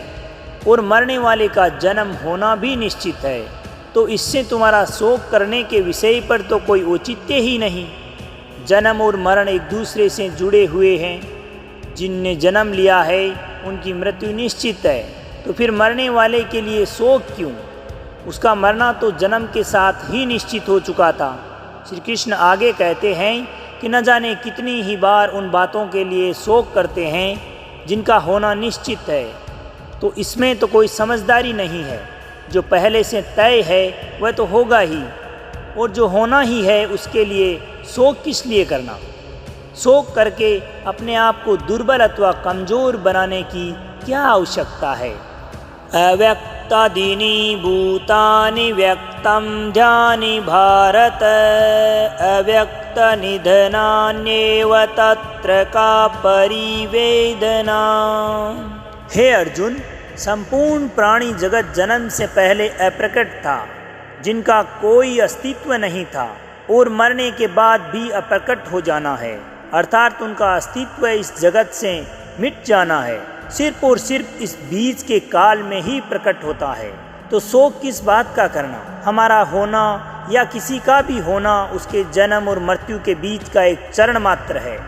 और मरने वाले का जन्म होना भी निश्चित है, तो इससे तुम्हारा शोक करने के विषय पर तो कोई औचित्य ही नहीं। जन्म और मरण एक दूसरे से जुड़े हुए हैं। जिनने जन्म लिया है उनकी मृत्यु निश्चित है, तो फिर मरने वाले के लिए शोक क्यों? उसका मरना तो जन्म के साथ ही निश्चित हो चुका था। श्री कृष्ण आगे कहते हैं कि न जाने कितनी ही बार उन बातों के लिए शोक करते हैं जिनका होना निश्चित है, तो इसमें तो कोई समझदारी नहीं है। जो पहले से तय है वह तो होगा ही, और जो होना ही है उसके लिए शोक किस लिए करना? शोक करके अपने आप को दुर्बल अथवा कमज़ोर बनाने की क्या आवश्यकता है? अव्यक्तादीनि भूतानि व्यक्तं ध्यानि भारत, अव्यक्तनिधनान्येव तत्र का परिवेदना। हे अर्जुन, संपूर्ण प्राणी जगत जन्म से पहले अप्रकट था, जिनका कोई अस्तित्व नहीं था, और मरने के बाद भी अप्रकट हो जाना है, अर्थात उनका अस्तित्व इस जगत से मिट जाना है। सिर्फ और सिर्फ इस बीच के काल में ही प्रकट होता है, तो शोक किस बात का करना? हमारा होना या किसी का भी होना उसके जन्म और मृत्यु के बीच का एक चरण मात्र है,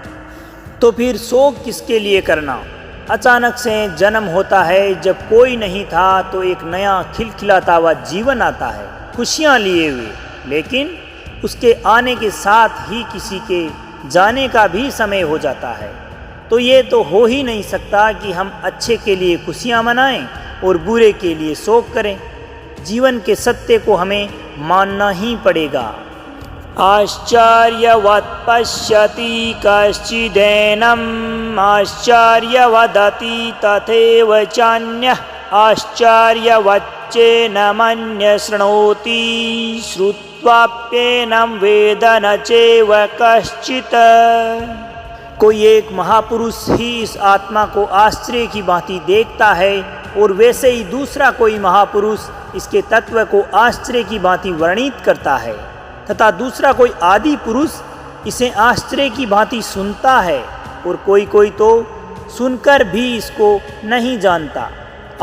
तो फिर शोक किसके लिए करना? अचानक से जन्म होता है, जब कोई नहीं था तो एक नया खिलखिलाता हुआ जीवन आता है, खुशियाँ लिए हुए, लेकिन उसके आने के साथ ही किसी के जाने का भी समय हो जाता है। तो ये तो हो ही नहीं सकता कि हम अच्छे के लिए खुशियाँ मनाएं और बुरे के लिए शोक करें। जीवन के सत्य को हमें मानना ही पड़ेगा। आश्चर्यवत् पश्यति कश्चिदेनम् आश्चर्यवदति तथैव चान्यः आश्चर्यवच्चैनमन्यः शृणोति श्रुत्वाप्येनं वेद न चैव कश्चित्। कोई एक महापुरुष ही इस आत्मा को आश्चर्य की भांति देखता है, और वैसे ही दूसरा कोई महापुरुष इसके तत्व को आश्चर्य की भांति वर्णित करता है, तथा दूसरा कोई आदि पुरुष इसे आश्चर्य की भांति सुनता है, और कोई कोई तो सुनकर भी इसको नहीं जानता।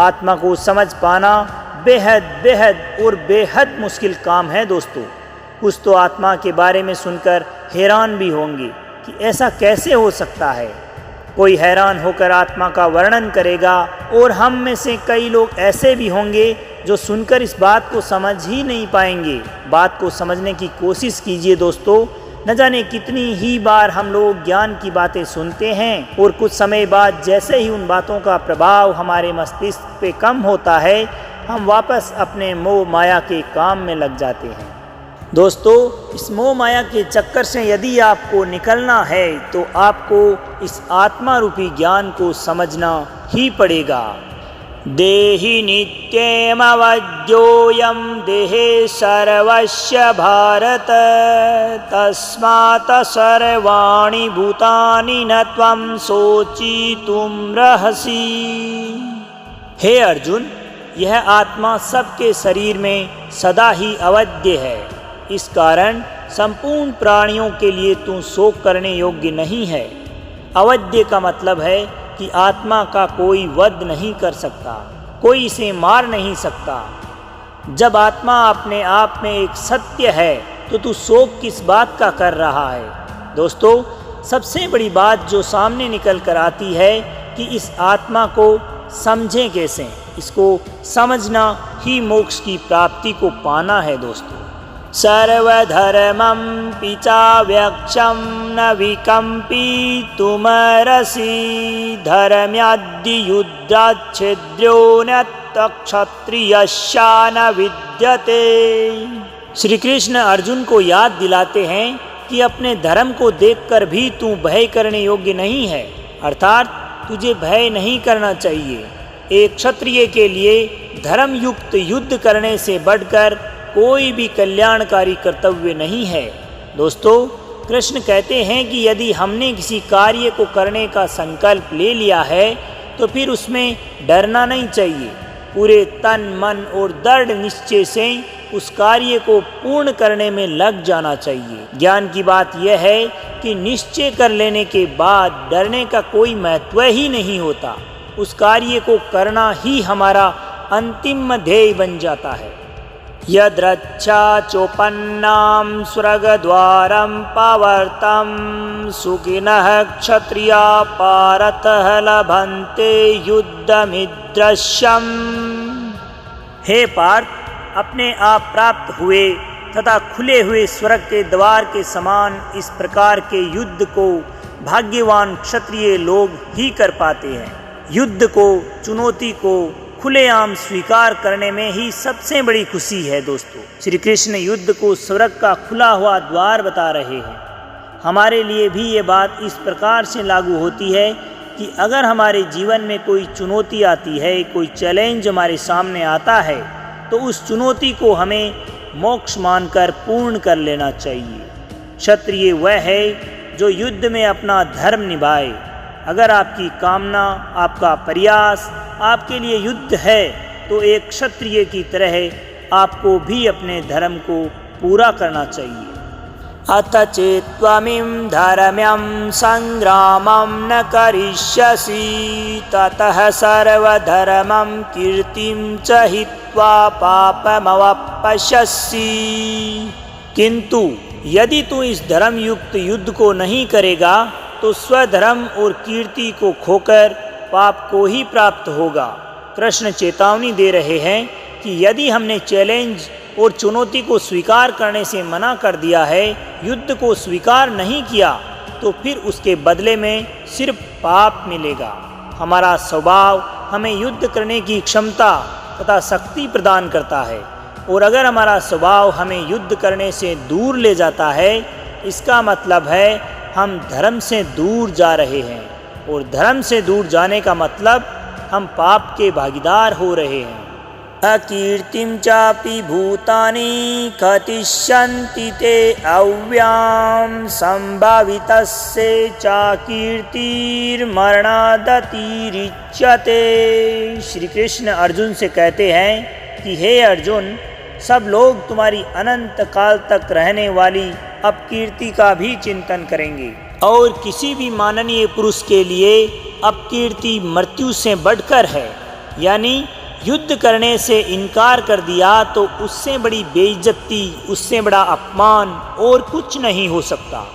आत्मा को समझ पाना बेहद बेहद और बेहद मुश्किल काम है दोस्तों। कुछ तो आत्मा के बारे में सुनकर हैरान भी होंगे कि ऐसा कैसे हो सकता है। कोई हैरान होकर आत्मा का वर्णन करेगा, और हम में से कई लोग ऐसे भी होंगे जो सुनकर इस बात को समझ ही नहीं पाएंगे। बात को समझने की कोशिश कीजिए दोस्तों। न जाने कितनी ही बार हम लोग ज्ञान की बातें सुनते हैं, और कुछ समय बाद जैसे ही उन बातों का प्रभाव हमारे मस्तिष्क पे कम होता है, हम वापस अपने मोह माया के काम में लग जाते हैं। दोस्तों, इस मोह माया के चक्कर से यदि आपको निकलना है तो आपको इस आत्मा रूपी ज्ञान को समझना ही पड़ेगा। देहि नित्यमवद्योऽयं देहे सर्वस्य भारत, तस्मात् सर्वाणि भूतानि न त्वं शोचितुमर्हसि। हे अर्जुन, यह आत्मा सबके शरीर में सदा ही अवध्य है, इस कारण संपूर्ण प्राणियों के लिए तू शोक करने योग्य नहीं है। अवध्य का मतलब है कि आत्मा का कोई वध नहीं कर सकता, कोई इसे मार नहीं सकता। जब आत्मा अपने आप में एक सत्य है तो तू शोक किस बात का कर रहा है? दोस्तों, सबसे बड़ी बात जो सामने निकल कर आती है कि इस आत्मा को समझें कैसे। इसको समझना ही मोक्ष की प्राप्ति को पाना है दोस्तों। सर्वधर्मं पिचाव्यक्षं न विकम्पितुमर्हसि, धर्म्याद्धियुद्धाच्छिद्रो नक्षत्रियस्या न विद्यते। श्री कृष्ण अर्जुन को याद दिलाते हैं कि अपने धर्म को देखकर भी तू भय करने योग्य नहीं है, अर्थात तुझे भय नहीं करना चाहिए। एक क्षत्रिय के लिए धर्म युक्त युद्ध करने से बढ़कर कोई भी कल्याणकारी कर्तव्य नहीं है। दोस्तों, कृष्ण कहते हैं कि यदि हमने किसी कार्य को करने का संकल्प ले लिया है तो फिर उसमें डरना नहीं चाहिए। पूरे तन मन और दृढ़ निश्चय से उस कार्य को पूर्ण करने में लग जाना चाहिए। ज्ञान की बात यह है कि निश्चय कर लेने के बाद डरने का कोई महत्व ही नहीं होता। उस कार्य को करना ही हमारा अंतिम ध्येय बन जाता है। यद्रच्छा चोपन्नाम स्वर्गद्वारं पावर्तं सुखिनः क्षत्रिया पारतः लभन्ते युद्धमिदृश्यम्। हे पार्थ, अपने आप प्राप्त हुए तथा खुले हुए स्वर्ग के द्वार के समान इस प्रकार के युद्ध को भाग्यवान क्षत्रिय लोग ही कर पाते हैं। युद्ध को, चुनौती को खुलेआम स्वीकार करने में ही सबसे बड़ी खुशी है। दोस्तों, श्री कृष्ण युद्ध को स्वर्ग का खुला हुआ द्वार बता रहे हैं। हमारे लिए भी ये बात इस प्रकार से लागू होती है कि अगर हमारे जीवन में कोई चुनौती आती है, कोई चैलेंज हमारे सामने आता है, तो उस चुनौती को हमें मोक्ष मानकर पूर्ण कर लेना चाहिए। क्षत्रिय वह है जो युद्ध में अपना धर्म निभाए। अगर आपकी कामना, आपका प्रयास आपके लिए युद्ध है, तो एक क्षत्रिय की तरह आपको भी अपने धर्म को पूरा करना चाहिए। अथ चेत्त्वमिं धर्म्यं संग्रामं न करिष्यसि ततः सर्वधर्मं कीर्तिं च हित्वा पापमवाप्स्यसि। किंतु यदि तू इस धर्म युक्त युद्ध को नहीं करेगा तो स्वधर्म और कीर्ति को खोकर पाप को ही प्राप्त होगा। कृष्ण चेतावनी दे रहे हैं कि यदि हमने चैलेंज और चुनौती को स्वीकार करने से मना कर दिया है, युद्ध को स्वीकार नहीं किया, तो फिर उसके बदले में सिर्फ पाप मिलेगा। हमारा स्वभाव हमें युद्ध करने की क्षमता तथा शक्ति प्रदान करता है, और अगर हमारा स्वभाव हमें युद्ध करने से दूर ले जाता है, इसका मतलब है हम धर्म से दूर जा रहे हैं, और धर्म से दूर जाने का मतलब हम पाप के भागीदार हो रहे हैं। अकीर्तिं चापि भूतानि कथिष्यन्ति ते अव्यां संभावितस्य चाकीर्तिर्मरणादतिरिच्यते। श्री कृष्ण अर्जुन से कहते हैं कि हे अर्जुन, सब लोग तुम्हारी अनंत काल तक रहने वाली अपकीर्ति का भी चिंतन करेंगे, और किसी भी माननीय पुरुष के लिए अपकीर्ति मृत्यु से बढ़कर है। यानी युद्ध करने से इनकार कर दिया तो उससे बड़ी बेइज्जती, उससे बड़ा अपमान और कुछ नहीं हो सकता।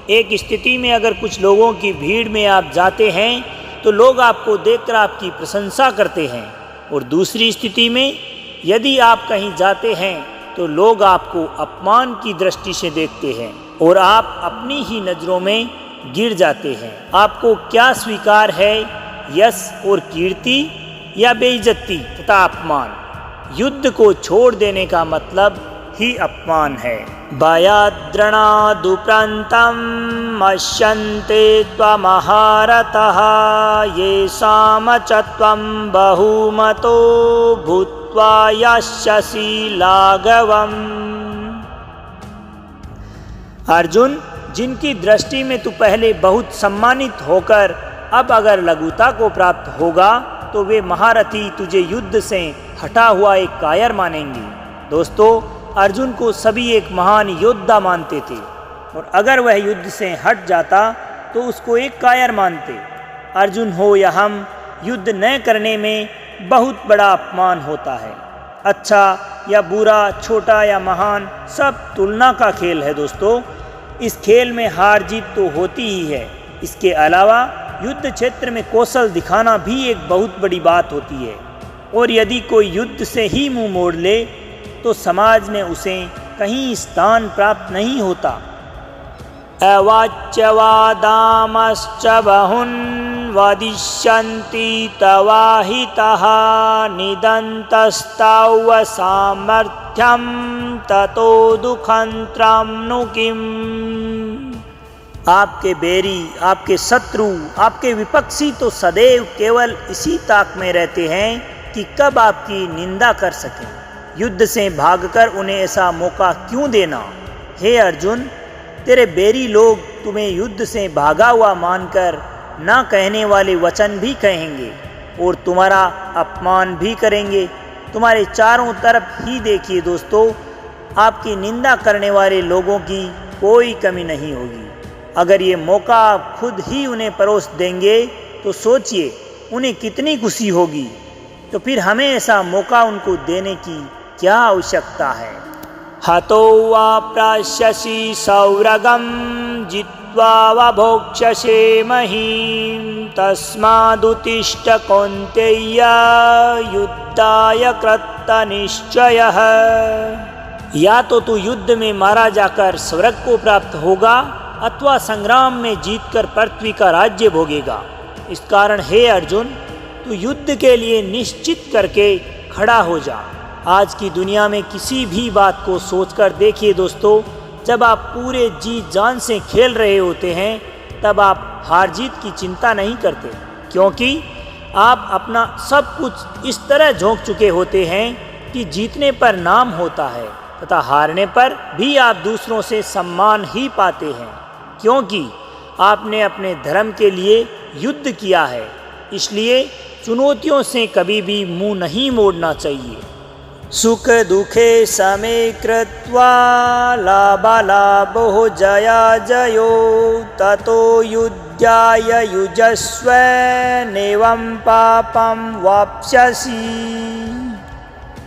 एक स्थिति में अगर कुछ लोगों की भीड़ में आप जाते हैं तो लोग आपको देखकर आपकी प्रशंसा करते हैं, और दूसरी स्थिति में यदि आप कहीं जाते हैं तो लोग आपको अपमान की दृष्टि से देखते हैं और आप अपनी ही नज़रों में गिर जाते हैं। आपको क्या स्वीकार है, यश और कीर्ति या बेइज्जती तथा अपमान? युद्ध को छोड़ देने का मतलब ही अपमान है। भयाद्रणादुप्रान्तं मश्यन्ते त्वमहारतः येषां च त्वं बहुमतो भूत्वा यास्यसि लाघवम्। अर्जुन, जिनकी दृष्टि में तू पहले बहुत सम्मानित होकर अब अगर लघुता को प्राप्त होगा तो वे महारथी तुझे युद्ध से हटा हुआ एक कायर मानेंगे। दोस्तों, अर्जुन को सभी एक महान योद्धा मानते थे, और अगर वह युद्ध से हट जाता तो उसको एक कायर मानते। अर्जुन हो या हम, युद्ध न करने में बहुत बड़ा अपमान होता है। अच्छा या बुरा, छोटा या महान, सब तुलना का खेल है। दोस्तों, इस खेल में हार जीत तो होती ही है। इसके अलावा युद्ध क्षेत्र में कौशल दिखाना भी एक बहुत बड़ी बात होती है, और यदि कोई युद्ध से ही मुंह मोड़ ले तो समाज में उसे कहीं स्थान प्राप्त नहीं होता। अवाच्यवादामश्च बहुन् वदिष्यन्ति तवाहितः निदन्तस्ताव सामर्थ्यं ततो दुःखन्त्रं नु किम्। आपके बैरी, आपके शत्रु, आपके विपक्षी तो सदैव केवल इसी ताक में रहते हैं कि कब आपकी निंदा कर सकें। युद्ध से भागकर उन्हें ऐसा मौका क्यों देना? हे अर्जुन, तेरे बैरी लोग तुम्हें युद्ध से भागा हुआ मानकर ना कहने वाले वचन भी कहेंगे और तुम्हारा अपमान भी करेंगे। तुम्हारे चारों तरफ ही देखिए दोस्तों, आपकी निंदा करने वाले लोगों की कोई कमी नहीं होगी। अगर ये मौका आप खुद ही उन्हें परोस देंगे तो सोचिए उन्हें कितनी खुशी होगी। तो फिर हमें ऐसा मौका उनको देने की क्या आवश्यकता है। हतो वा प्राश्यसि सौरगं जित्वा वा भोक्ष्यसे महीं तस्मादुत्तिष्ठ कौन्तेय युद्धाय कृतनिश्चयः। या तो तू युद्ध में मारा जाकर स्वर्ग को प्राप्त होगा अथवा संग्राम में जीतकर पृथ्वी का राज्य भोगेगा। इस कारण हे अर्जुन, तू युद्ध के लिए निश्चित करके खड़ा हो जा। आज की दुनिया में किसी भी बात को सोचकर देखिए दोस्तों, जब आप पूरे जी जान से खेल रहे होते हैं तब आप हार जीत की चिंता नहीं करते, क्योंकि आप अपना सब कुछ इस तरह झोंक चुके होते हैं कि जीतने पर नाम होता है तथा हारने पर भी आप दूसरों से सम्मान ही पाते हैं, क्योंकि आपने अपने धर्म के लिए युद्ध किया है। इसलिए चुनौतियों से कभी भी मुंह नहीं मोड़ना चाहिए। सुख दुखे समे कृत्वा लाभालाभो जया जयो ततो युद्धाय युजस्व नैवं पापं वाप्स्यसि।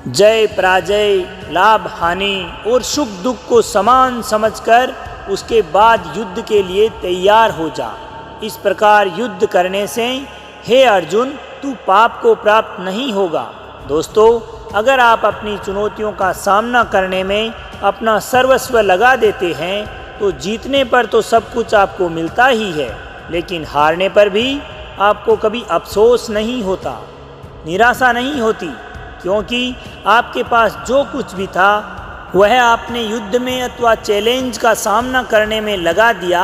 जय पराजय, लाभ हानि और सुख दुख को समान समझकर उसके बाद युद्ध के लिए तैयार हो जा। इस प्रकार युद्ध करने से हे अर्जुन तू पाप को प्राप्त नहीं होगा। दोस्तों, अगर आप अपनी चुनौतियों का सामना करने में अपना सर्वस्व लगा देते हैं तो जीतने पर तो सब कुछ आपको मिलता ही है, लेकिन हारने पर भी आपको कभी अफसोस नहीं होता, निराशा नहीं होती, क्योंकि आपके पास जो कुछ भी था वह आपने युद्ध में अथवा चैलेंज का सामना करने में लगा दिया।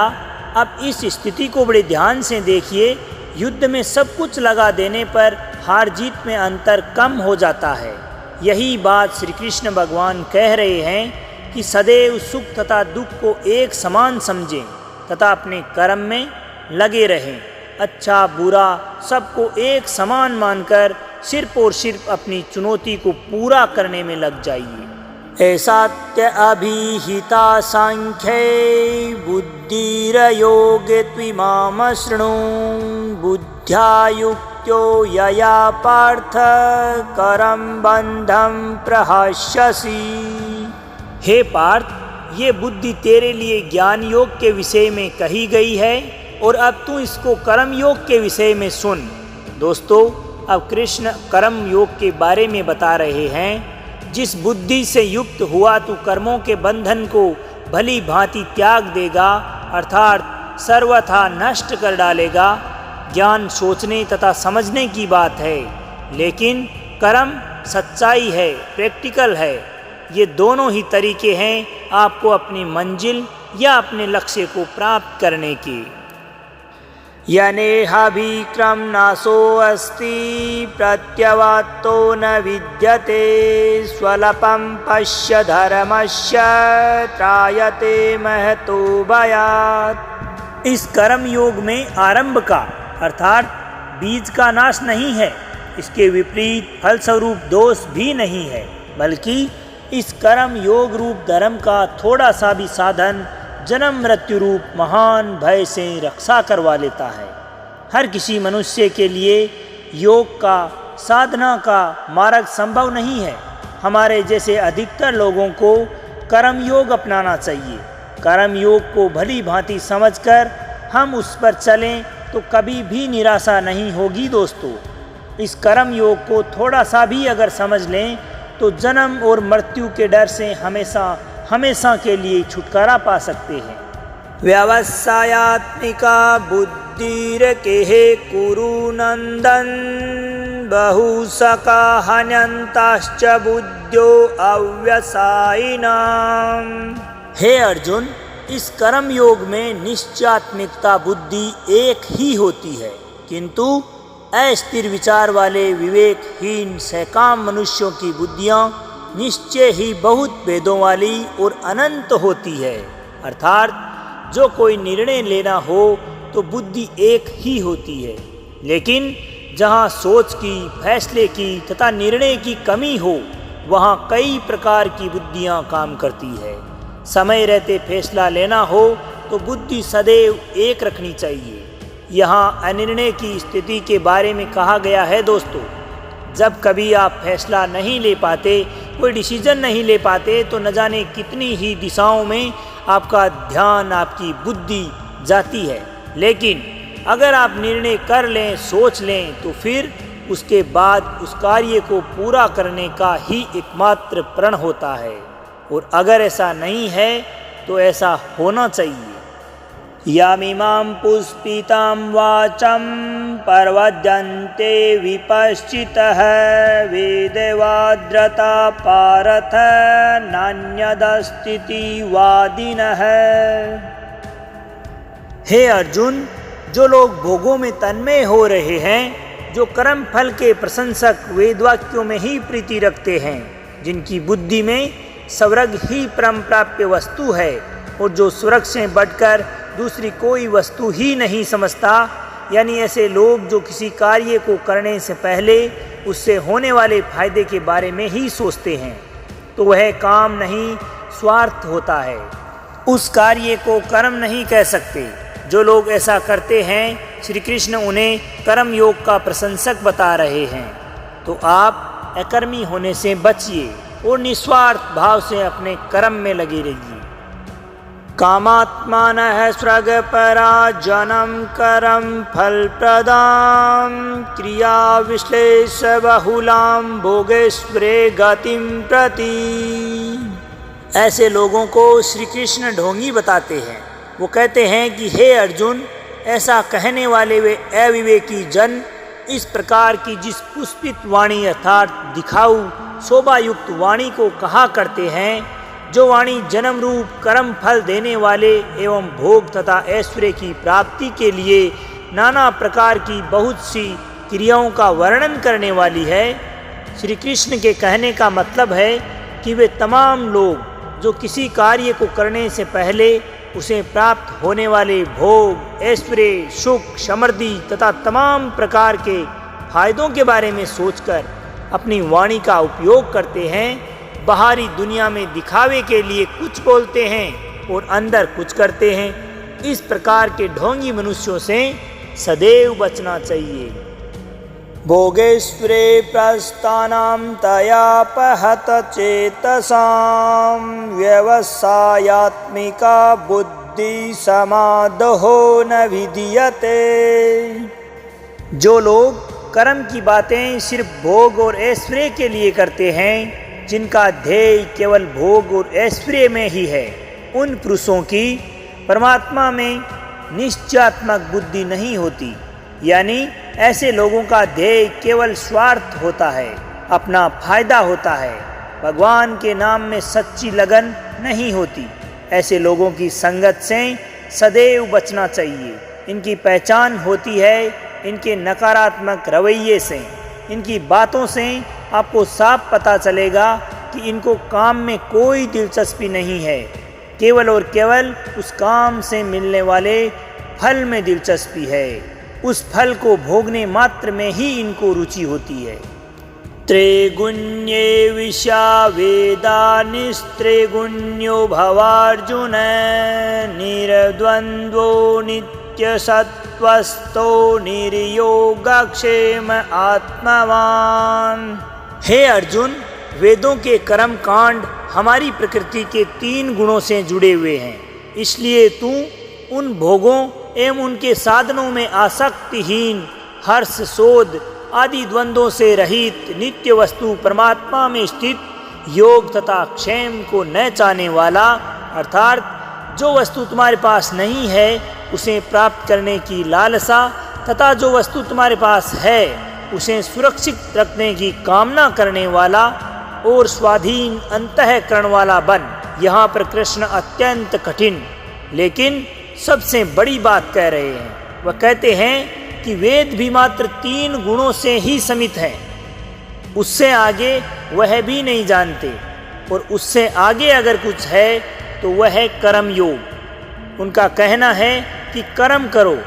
अब इस स्थिति को बड़े ध्यान से देखिए। युद्ध में सब कुछ लगा देने पर हार जीत में अंतर कम हो जाता है। यही बात श्री कृष्ण भगवान कह रहे हैं कि सदैव सुख तथा दुख को एक समान समझें तथा अपने कर्म में लगे रहें। अच्छा बुरा सबको एक समान मानकर सिर्फ और सिर्फ अपनी चुनौती को पूरा करने में लग जाइए। ऐसात्य अभिहिता सांख्ये बुद्धिरयोगे त्विमां शृणु बुद्ध्या युक्तो यया पार्थ करम बंधं प्रहास्यसि। हे पार्थ, ये बुद्धि तेरे लिए ज्ञान योग के विषय में कही गई है और अब तू इसको कर्म योग के विषय में सुन। दोस्तों, अब कृष्ण कर्म योग के बारे में बता रहे हैं। जिस बुद्धि से युक्त हुआ तू कर्मों के बंधन को भली भांति त्याग देगा, अर्थात सर्वथा नष्ट कर डालेगा। ज्ञान सोचने तथा समझने की बात है, लेकिन कर्म सच्चाई है, प्रैक्टिकल है। ये दोनों ही तरीके हैं आपको अपनी मंजिल या अपने लक्ष्य को प्राप्त करने के। यनेहाभिक्रम नाशो अस्ति प्रत्यवातो न विद्यते स्वल्पं पश्य धर्मस्य त्रायते महतो भयात्। इस कर्म योग में आरंभ का अर्थात बीज का नाश नहीं है, इसके विपरीत फलस्वरूप दोष भी नहीं है, बल्कि इस कर्म योग रूप धर्म का थोड़ा सा भी साधन जन्म मृत्यु रूप महान भय से रक्षा करवा लेता है। हर किसी मनुष्य के लिए योग का साधना का मार्ग संभव नहीं है। हमारे जैसे अधिकतर लोगों को कर्म योग अपनाना चाहिए। कर्म योग को भली भांति समझकर हम उस पर चलें तो कभी भी निराशा नहीं होगी। दोस्तों, इस कर्म योग को थोड़ा सा भी अगर समझ लें तो जन्म और मृत्यु के डर से हमेशा के लिए छुटकारा पा सकते हैं। व्यवसायात्मिका बुद्धिर्केः कुरु नंदन बहुसका हन्यन्ताश्च बुद्ध्यो अव्यवसायिनां। हे अर्जुन, इस कर्म योग में निश्चयात्मिकता बुद्धि एक ही होती है, किंतु अस्थिर विचार वाले विवेकहीन सकाम मनुष्यों की बुद्धियाँ निश्चय ही बहुत भेदों वाली और अनंत होती है। अर्थात जो कोई निर्णय लेना हो तो बुद्धि एक ही होती है, लेकिन जहाँ सोच की, फैसले की तथा निर्णय की कमी हो वहाँ कई प्रकार की बुद्धियाँ काम करती है। समय रहते फैसला लेना हो तो बुद्धि सदैव एक रखनी चाहिए। यहाँ अनिर्णय की स्थिति के बारे में कहा गया है दोस्तों। जब कभी आप फैसला नहीं ले पाते, कोई डिसीजन नहीं ले पाते, तो न जाने कितनी ही दिशाओं में आपका ध्यान, आपकी बुद्धि जाती है। लेकिन अगर आप निर्णय कर लें, सोच लें, तो फिर उसके बाद उस कार्य को पूरा करने का ही एकमात्र प्रण होता है। और अगर ऐसा नहीं है तो ऐसा होना चाहिए। यामिमां पुष्पितां वाचं प्रवदन्ते विपश्चितः वेदवाद्रता पारथ नान्यदस्तीति वादिनः। हे अर्जुन, जो लोग भोगों में तन्मय हो रहे हैं, जो कर्म फल के प्रशंसक वेदवाक्यों में ही प्रीति रखते हैं, जिनकी बुद्धि में स्वर्ग ही परम प्राप्य वस्तु है और जो स्वर्ग से बढ़कर दूसरी कोई वस्तु ही नहीं समझता, यानी ऐसे लोग जो किसी कार्य को करने से पहले उससे होने वाले फायदे के बारे में ही सोचते हैं, तो वह काम नहीं स्वार्थ होता है। उस कार्य को कर्म नहीं कह सकते। जो लोग ऐसा करते हैं, श्री कृष्ण उन्हें कर्म योग का प्रशंसक बता रहे हैं। तो आप अकर्मी होने से बचिए और निस्वार्थ भाव से अपने कर्म में लगे रहिए। कामात्मानः स्वर्गपरा जनम करम फलप्रदां क्रिया विश्लेष बहुलां भोगेश्वरे गतिं प्रति। ऐसे लोगों को श्री कृष्ण ढोंगी बताते हैं। वो कहते हैं कि हे अर्जुन, ऐसा कहने वाले वे अविवेकी जन इस प्रकार की जिस पुष्पित वाणी अर्थात दिखाऊ शोभायुक्त वाणी को कहा करते हैं, जो वाणी जन्म रूप कर्म फल देने वाले एवं भोग तथा ऐश्वर्य की प्राप्ति के लिए नाना प्रकार की बहुत सी क्रियाओं का वर्णन करने वाली है। श्री कृष्ण के कहने का मतलब है कि वे तमाम लोग जो किसी कार्य को करने से पहले उसे प्राप्त होने वाले भोग, ऐश्वर्य, सुख, समृद्धि तथा तमाम प्रकार के फायदों के बारे में सोचकर अपनी वाणी का उपयोग करते हैं, बाहरी दुनिया में दिखावे के लिए कुछ बोलते हैं और अंदर कुछ करते हैं। इस प्रकार के ढोंगी मनुष्यों से सदैव बचना चाहिए। भोगेश्वरे प्रस्थानां तयापहत चेतसां व्यवसायात्मिका बुद्धि समादहो न विधीयते। जो लोग कर्म की बातें सिर्फ भोग और ऐश्वर्य के लिए करते हैं, जिनका ध्येय केवल भोग और ऐश्वर्य में ही है, उन पुरुषों की परमात्मा में निश्चयात्मक बुद्धि नहीं होती। यानी ऐसे लोगों का ध्येय केवल स्वार्थ होता है, अपना फायदा होता है। भगवान के नाम में सच्ची लगन नहीं होती। ऐसे लोगों की संगत से सदैव बचना चाहिए। इनकी पहचान होती है इनके नकारात्मक रवैये से। इनकी बातों से आपको साफ पता चलेगा कि इनको काम में कोई दिलचस्पी नहीं है, केवल और केवल उस काम से मिलने वाले फल में दिलचस्पी है। उस फल को भोगने मात्र में ही इनको रुचि होती है। त्रैगुण्ये विषा वेदा निस्त्रैगुण्यो भवार्जुन निर्द्वन्द्वो नित्यसत्त्वस्थो निर्योगक्षेम आत्मवान। हे अर्जुन, वेदों के कर्म कांड हमारी प्रकृति के 3 गुणों से जुड़े हुए हैं। इसलिए तू उन भोगों एवं उनके साधनों में आसक्तिहीन, हर्ष, शोध आदि द्वंद्वों से रहित नित्य वस्तु परमात्मा में स्थित योग तथा क्षेम को न चाहने वाला, अर्थात जो वस्तु तुम्हारे पास नहीं है उसे प्राप्त करने की लालसा तथा जो वस्तु तुम्हारे पास है उसे सुरक्षित रखने की कामना करने वाला और स्वाधीन अंतःकरण वाला बन। यहाँ पर कृष्ण अत्यंत कठिन लेकिन सबसे बड़ी बात कह रहे हैं। वह कहते हैं कि वेद भी मात्र 3 गुणों से ही समित है, उससे आगे वह भी नहीं जानते, और उससे आगे अगर कुछ है तो वह है कर्म योग। उनका कहना है कि कर्म करो,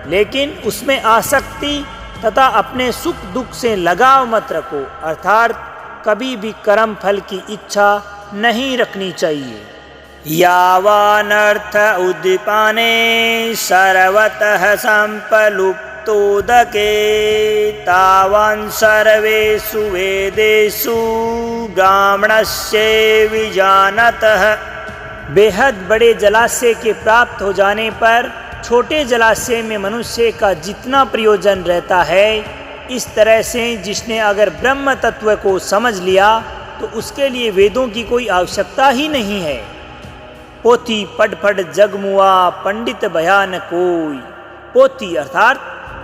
लेकिन उसमें आसक्ति तथा अपने सुख दुख से लगाव मत रखो, अर्थात कभी भी कर्म फल की इच्छा नहीं रखनी चाहिए। यावानर्थ उद्दीपाने सर्वतः संपलुप्तोदके तावान् सर्वेषु वेदेषु ब्राह्मणस्य विजानतः। बेहद बड़े जलाशय के प्राप्त हो जाने पर छोटे जलाशय में मनुष्य का जितना प्रयोजन रहता है, इस तरह से जिसने अगर ब्रह्म तत्व को समझ लिया तो उसके लिए वेदों की कोई आवश्यकता ही नहीं है। पोथी पढ़ पढ़ जगमुआ पंडित बयान कोई। पोथी अर्थात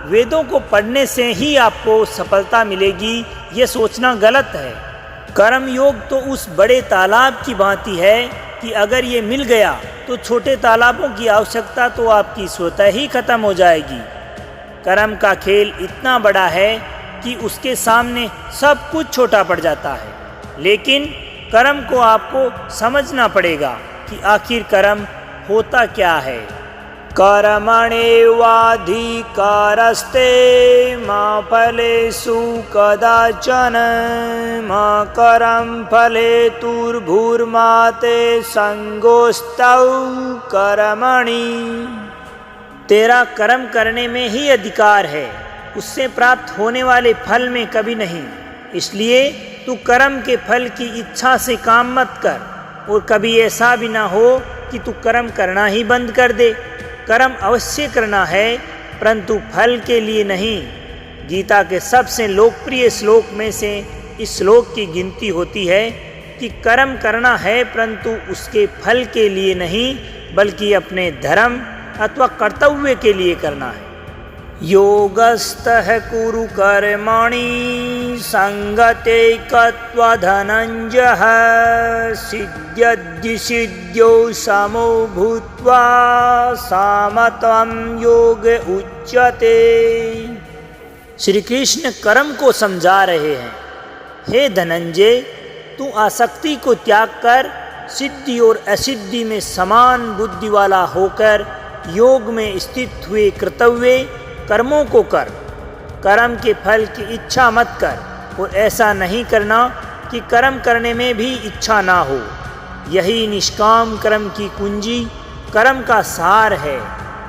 वेदों को पढ़ने से ही आपको सफलता मिलेगी, ये सोचना गलत है। कर्म योग तो उस बड़े तालाब की भांति है कि अगर ये मिल गया तो छोटे तालाबों की आवश्यकता तो आपकी स्वतः ही खत्म हो जाएगी। कर्म का खेल इतना बड़ा है कि उसके सामने सब कुछ छोटा पड़ जाता है, लेकिन कर्म को आपको समझना पड़ेगा कि आखिर कर्म होता क्या है। कर्मण्येवाधिकारस्ते मा फलेषु कदाचन मा कर्म फलेतुर्भुर्मा ते संगोस्तौ कर्मणि। तेरा कर्म करने में ही अधिकार है, उससे प्राप्त होने वाले फल में कभी नहीं। इसलिए तू कर्म के फल की इच्छा से काम मत कर, और कभी ऐसा भी ना हो कि तू कर्म करना ही बंद कर दे। कर्म अवश्य करना है, परंतु फल के लिए नहीं। गीता के सबसे लोकप्रिय श्लोक में से इस श्लोक की गिनती होती है कि कर्म करना है, परंतु उसके फल के लिए नहीं, बल्कि अपने धर्म अथवा कर्तव्य के लिए करना है। योगस्थः कुरु कर्माणि संगते कृत्वा धनंजय सिद्ध्यति सिद्ध्यौ समो भूत्वा सामत्वं योग उच्यते। श्री कृष्ण कर्म को समझा रहे हैं। हे धनंजय, तू आसक्ति को त्याग कर सिद्धि और असिद्धि में समान बुद्धि वाला होकर योग में स्थित हुए कर्तव्य कर्मों को कर। कर्म के फल की इच्छा मत कर, और ऐसा नहीं करना कि कर्म करने में भी इच्छा ना हो। यही निष्काम कर्म की कुंजी, कर्म का सार है।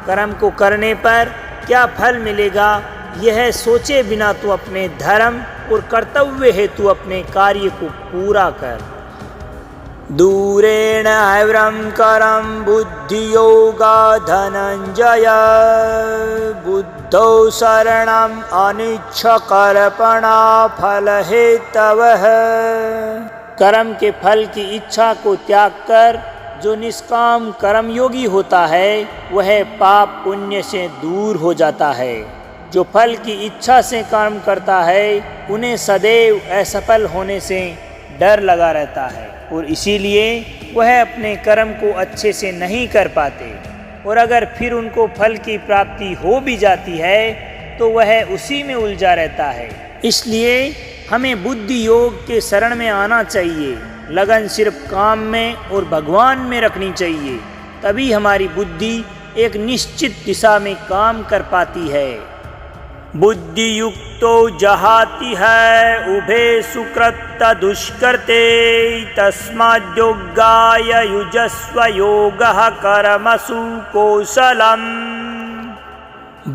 कर्म को करने पर क्या फल मिलेगा, यह सोचे बिना तू अपने धर्म और कर्तव्य हेतु अपने कार्य को पूरा कर। दूरेण हैव्रम करम बुद्धि योगा धनंजय बुद्धौ शरणम अनिच्छकर्पणा फल हेतवः। कर्म के फल की इच्छा को त्याग कर जो निष्काम कर्मयोगी होता है, वह पाप पुण्य से दूर हो जाता है। जो फल की इच्छा से कर्म करता है, उन्हें सदैव असफल होने से डर लगा रहता है, और इसीलिए वह अपने कर्म को अच्छे से नहीं कर पाते, और अगर फिर उनको फल की प्राप्ति हो भी जाती है तो वह उसी में उलझा रहता है। इसलिए हमें बुद्धि योग के शरण में आना चाहिए। लगन सिर्फ काम में और भगवान में रखनी चाहिए, तभी हमारी बुद्धि एक निश्चित दिशा में काम कर पाती है। बुद्धि युक्तो जहाति है उभे सुकृत दुष्कृते तस्माद्योगाय युजस्व योगः कर्मसु कौशलम।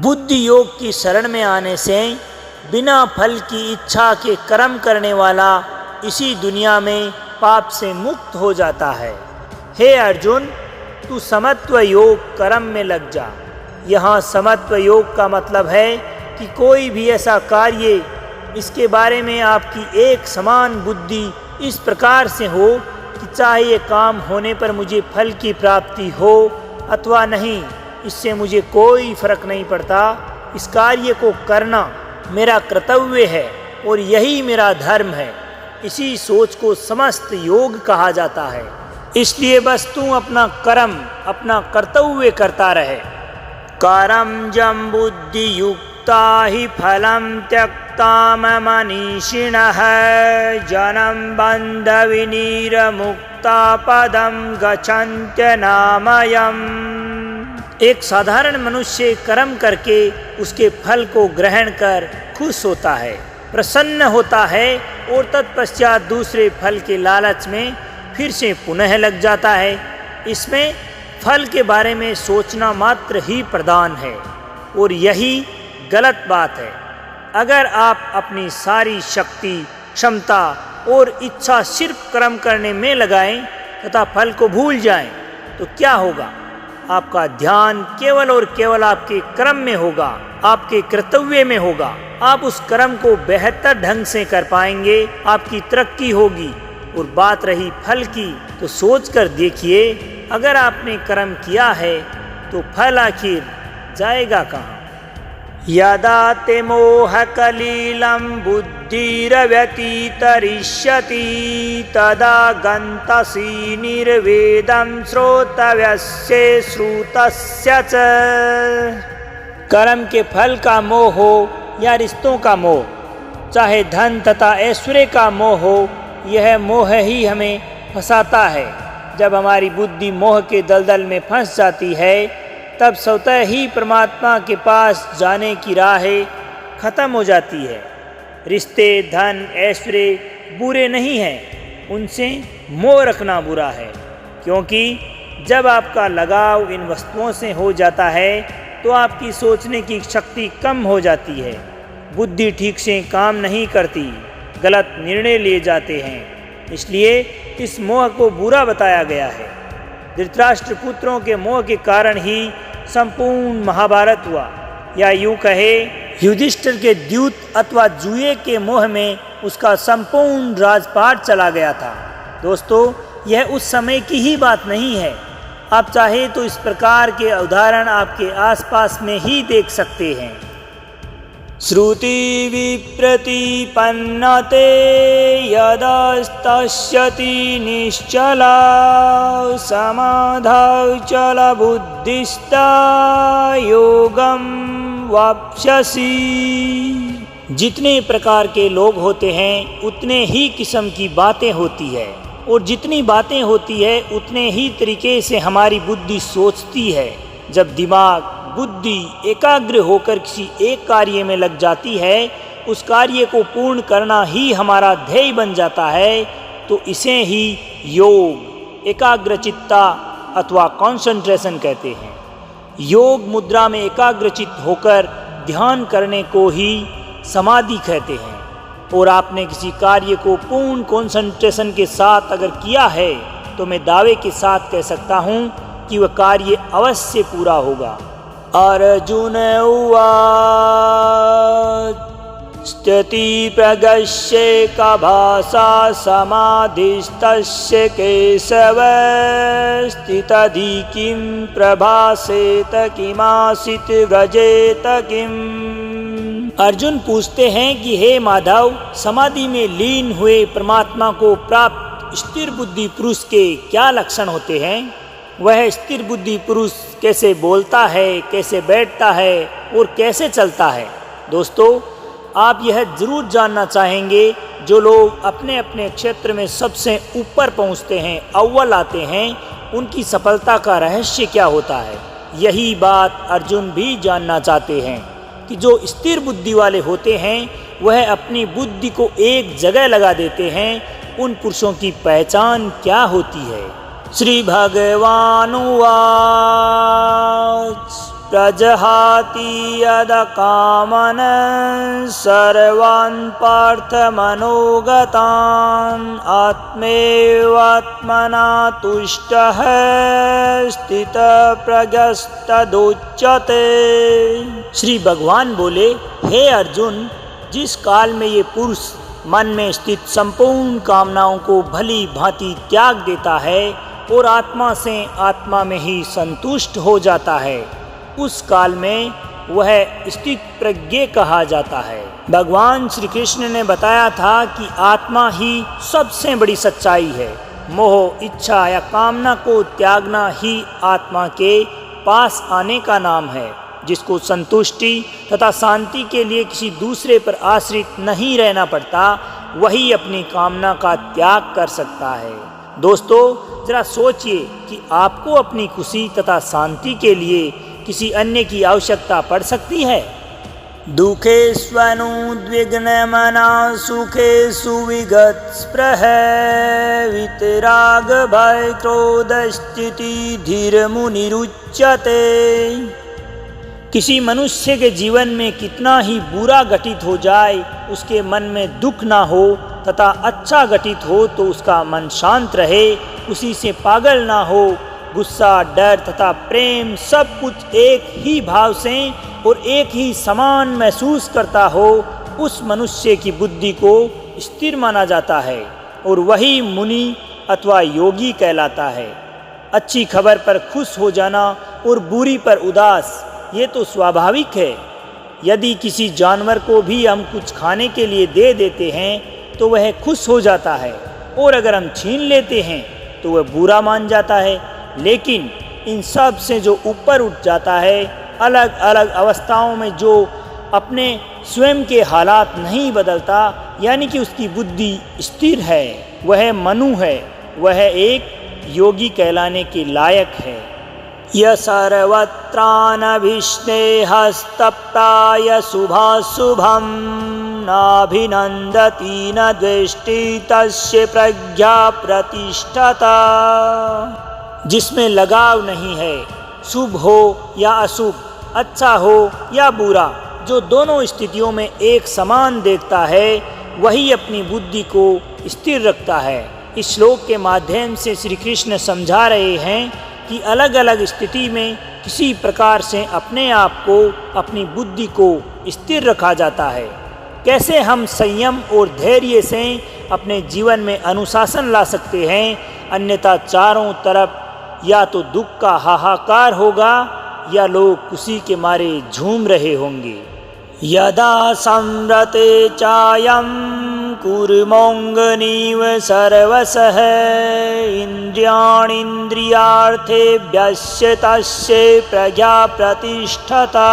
बुद्धि योग की शरण में आने से बिना फल की इच्छा के कर्म करने वाला इसी दुनिया में पाप से मुक्त हो जाता है। हे अर्जुन, तू समत्व योग कर्म में लग जा। यहाँ समत्व योग का मतलब है कि कोई भी ऐसा कार्य इसके बारे में आपकी एक समान बुद्धि इस प्रकार से हो कि चाहे ये काम होने पर मुझे फल की प्राप्ति हो अथवा नहीं, इससे मुझे कोई फर्क नहीं पड़ता। इस कार्य को करना मेरा कर्तव्य है और यही मेरा धर्म है। इसी सोच को समस्त योग कहा जाता है। इसलिए बस तू अपना कर्म, अपना कर्तव्य करता रहे। कर्म जम बुद्धि युक्ता ही फलम त्यक्ता मनीषिणः जनम बंध विनीर मुक्ता पदम गच्छन्त्य नामयम्। एक साधारण मनुष्य कर्म करके उसके फल को ग्रहण कर खुश होता है, प्रसन्न होता है और तत्पश्चात दूसरे फल के लालच में फिर से पुनः लग जाता है। इसमें फल के बारे में सोचना मात्र ही प्रधान है और यही गलत बात है। अगर आप अपनी सारी शक्ति, क्षमता और इच्छा सिर्फ कर्म करने में लगाएं तथा फल को भूल जाएं, तो क्या होगा? आपका ध्यान केवल और केवल आपके कर्म में होगा, आपके कर्तव्य में होगा। आप उस कर्म को बेहतर ढंग से कर पाएंगे, आपकी तरक्की होगी। और बात रही फल की, तो सोच कर देखिए, अगर आपने कर्म किया है तो फल आखिर जाएगा कहाँ? यदा ते मोह कलीलं बुद्धिरव्यतितरिष्यति तदा गन्तसि निर्वेदं श्रोतव्यस्य श्रुतस्य च। कर्म के फल का मोह हो या रिश्तों का मोह, चाहे धन तथा ऐश्वर्य का मोह हो, यह मोह ही हमें फंसाता है। जब हमारी बुद्धि मोह के दलदल में फंस जाती है, तब स्वतः ही परमात्मा के पास जाने की राहें खत्म हो जाती है। रिश्ते, धन, ऐश्वर्य बुरे नहीं हैं, उनसे मोह रखना बुरा है। क्योंकि जब आपका लगाव इन वस्तुओं से हो जाता है तो आपकी सोचने की शक्ति कम हो जाती है, बुद्धि ठीक से काम नहीं करती, गलत निर्णय लिए जाते हैं। इसलिए इस मोह को बुरा बताया गया है। धृतराष्ट्र पुत्रों के मोह के कारण ही संपूर्ण महाभारत हुआ, या यूं कहे युधिष्ठिर के द्यूत अथवा जुए के मोह में उसका संपूर्ण राजपाट चला गया था। दोस्तों, यह उस समय की ही बात नहीं है। आप चाहे तो इस प्रकार के उदाहरण आपके आसपास में ही देख सकते हैं। श्रुति विप्रतिपन्नते यदस्तस्यति निश्चला समाधाचल बुद्धिस्ता योगम वाप्स्यसि। जितने प्रकार के लोग होते हैं उतने ही किस्म की बातें होती है, और जितनी बातें होती है उतने ही तरीके से हमारी बुद्धि सोचती है। जब दिमाग, बुद्धि एकाग्र होकर किसी एक कार्य में लग जाती है, उस कार्य को पूर्ण करना ही हमारा ध्येय बन जाता है, तो इसे ही योग, एकाग्रचित्ता अथवा कंसंट्रेशन कहते हैं। योग मुद्रा में एकाग्रचित्त होकर ध्यान करने को ही समाधि कहते हैं। और आपने किसी कार्य को पूर्ण कंसंट्रेशन के साथ अगर किया है, तो मैं दावे के साथ कह सकता हूँ कि वह कार्य अवश्य पूरा होगा। अर्जुन उवाच स्थिति प्रगस्य का भाषा समाधिस्तस्य केशव स्थितधि किं प्रभासेत किमासित व्रजेत किम। अर्जुन पूछते हैं कि हे माधव, समाधि में लीन हुए परमात्मा को प्राप्त स्थिर बुद्धि पुरुष के क्या लक्षण होते हैं? वह स्थिर बुद्धि पुरुष कैसे बोलता है, कैसे बैठता है और कैसे चलता है? दोस्तों, आप यह जरूर जानना चाहेंगे। जो लोग अपने अपने क्षेत्र में सबसे ऊपर पहुंचते हैं, अव्वल आते हैं, उनकी सफलता का रहस्य क्या होता है? यही बात अर्जुन भी जानना चाहते हैं कि जो स्थिर बुद्धि वाले होते हैं वह अपनी बुद्धि को एक जगह लगा देते हैं। उन पुरुषों की पहचान क्या होती है? श्री भगवानुवाच प्रजहाति यद कामन सर्वान् पार्थमनोगतान् आत्मैवात्मना तुष्टः स्थितप्रज्ञस्तदुच्यते। श्री भगवान बोले, हे अर्जुन, जिस काल में ये पुरुष मन में स्थित संपूर्ण कामनाओं को भली भांति त्याग देता है और आत्मा से आत्मा में ही संतुष्ट हो जाता है, उस काल में वह स्थित प्रज्ञ कहा जाता है। भगवान श्री कृष्ण ने बताया था कि आत्मा ही सबसे बड़ी सच्चाई है। मोह, इच्छा या कामना को त्यागना ही आत्मा के पास आने का नाम है। जिसको संतुष्टि तथा शांति के लिए किसी दूसरे पर आश्रित नहीं रहना पड़ता, वही अपनी कामना का त्याग कर सकता है। दोस्तों, जरा सोचिए कि आपको अपनी खुशी तथा शांति के लिए किसी अन्य की आवश्यकता पड़ सकती है। दुखे स्वनुद्विग्नमना सुखे सुविगत स्पृह वितराग भय क्रोधस्थिति धीर मुनिरुच्यते। किसी मनुष्य के जीवन में कितना ही बुरा घटित हो जाए, उसके मन में दुख ना हो तथा अच्छा घटित हो तो उसका मन शांत रहे, उसी से पागल ना हो। गुस्सा, डर तथा प्रेम सब कुछ एक ही भाव से और एक ही समान महसूस करता हो, उस मनुष्य की बुद्धि को स्थिर माना जाता है और वही मुनि अथवा योगी कहलाता है। अच्छी खबर पर खुश हो जाना और बुरी पर उदास, ये तो स्वाभाविक है। यदि किसी जानवर को भी हम कुछ खाने के लिए दे देते हैं तो वह खुश हो जाता है, और अगर हम छीन लेते हैं तो वह बुरा मान जाता है। लेकिन इन सब से जो ऊपर उठ जाता है, अलग अलग अवस्थाओं में जो अपने स्वयं के हालात नहीं बदलता, यानी कि उसकी बुद्धि स्थिर है, वह मनु है, वह एक योगी कहलाने के लायक है। य सर्वत्रानभिस्नेहस्तप्ताय शुभाशुभं नाभिनन्दति न द्वेष्टि तस्य प्रज्ञा प्रतिष्ठता। जिसमें लगाव नहीं है, शुभ हो या अशुभ, अच्छा हो या बुरा, जो दोनों स्थितियों में एक समान देखता है, वही अपनी बुद्धि को स्थिर रखता है। इस श्लोक के माध्यम से श्री कृष्ण समझा रहे हैं कि अलग अलग स्थिति में किसी प्रकार से अपने आप को, अपनी बुद्धि को स्थिर रखा जाता है। कैसे हम संयम और धैर्य से अपने जीवन में अनुशासन ला सकते हैं, अन्यथा चारों तरफ या तो दुख का हाहाकार होगा या लोग खुशी के मारे झूम रहे होंगे। यदा संरते चायं कुर्मोऽङ्गनीव सर्वशः इन्द्रियाणीन्द्रियार्थेभ्यस्य तस्य प्रज्ञा प्रतिष्ठता।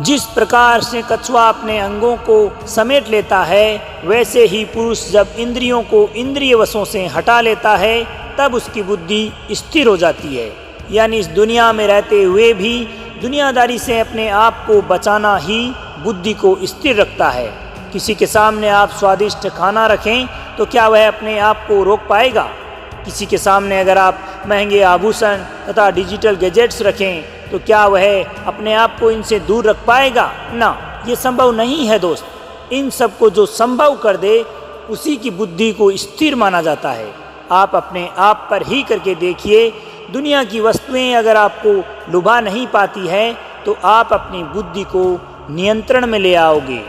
जिस प्रकार से कछुआ अपने अंगों को समेट लेता है, वैसे ही पुरुष जब इंद्रियों को इंद्रिय वशों से हटा लेता है, तब उसकी बुद्धि स्थिर हो जाती है। यानी इस दुनिया में रहते हुए भी दुनियादारी से अपने आप को बचाना ही बुद्धि को स्थिर रखता है। किसी के सामने आप स्वादिष्ट खाना रखें तो क्या वह अपने आप को रोक पाएगा? किसी के सामने अगर आप महंगे आभूषण तथा डिजिटल गैजेट्स रखें तो क्या वह अपने आप को इनसे दूर रख पाएगा? ना, ये संभव नहीं है दोस्त। इन सब को जो संभव कर दे, उसी की बुद्धि को स्थिर माना जाता है। आप अपने आप पर ही करके देखिए, दुनिया की वस्तुएं अगर आपको लुभा नहीं पाती है तो आप अपनी बुद्धि को नियंत्रण में ले आओगे।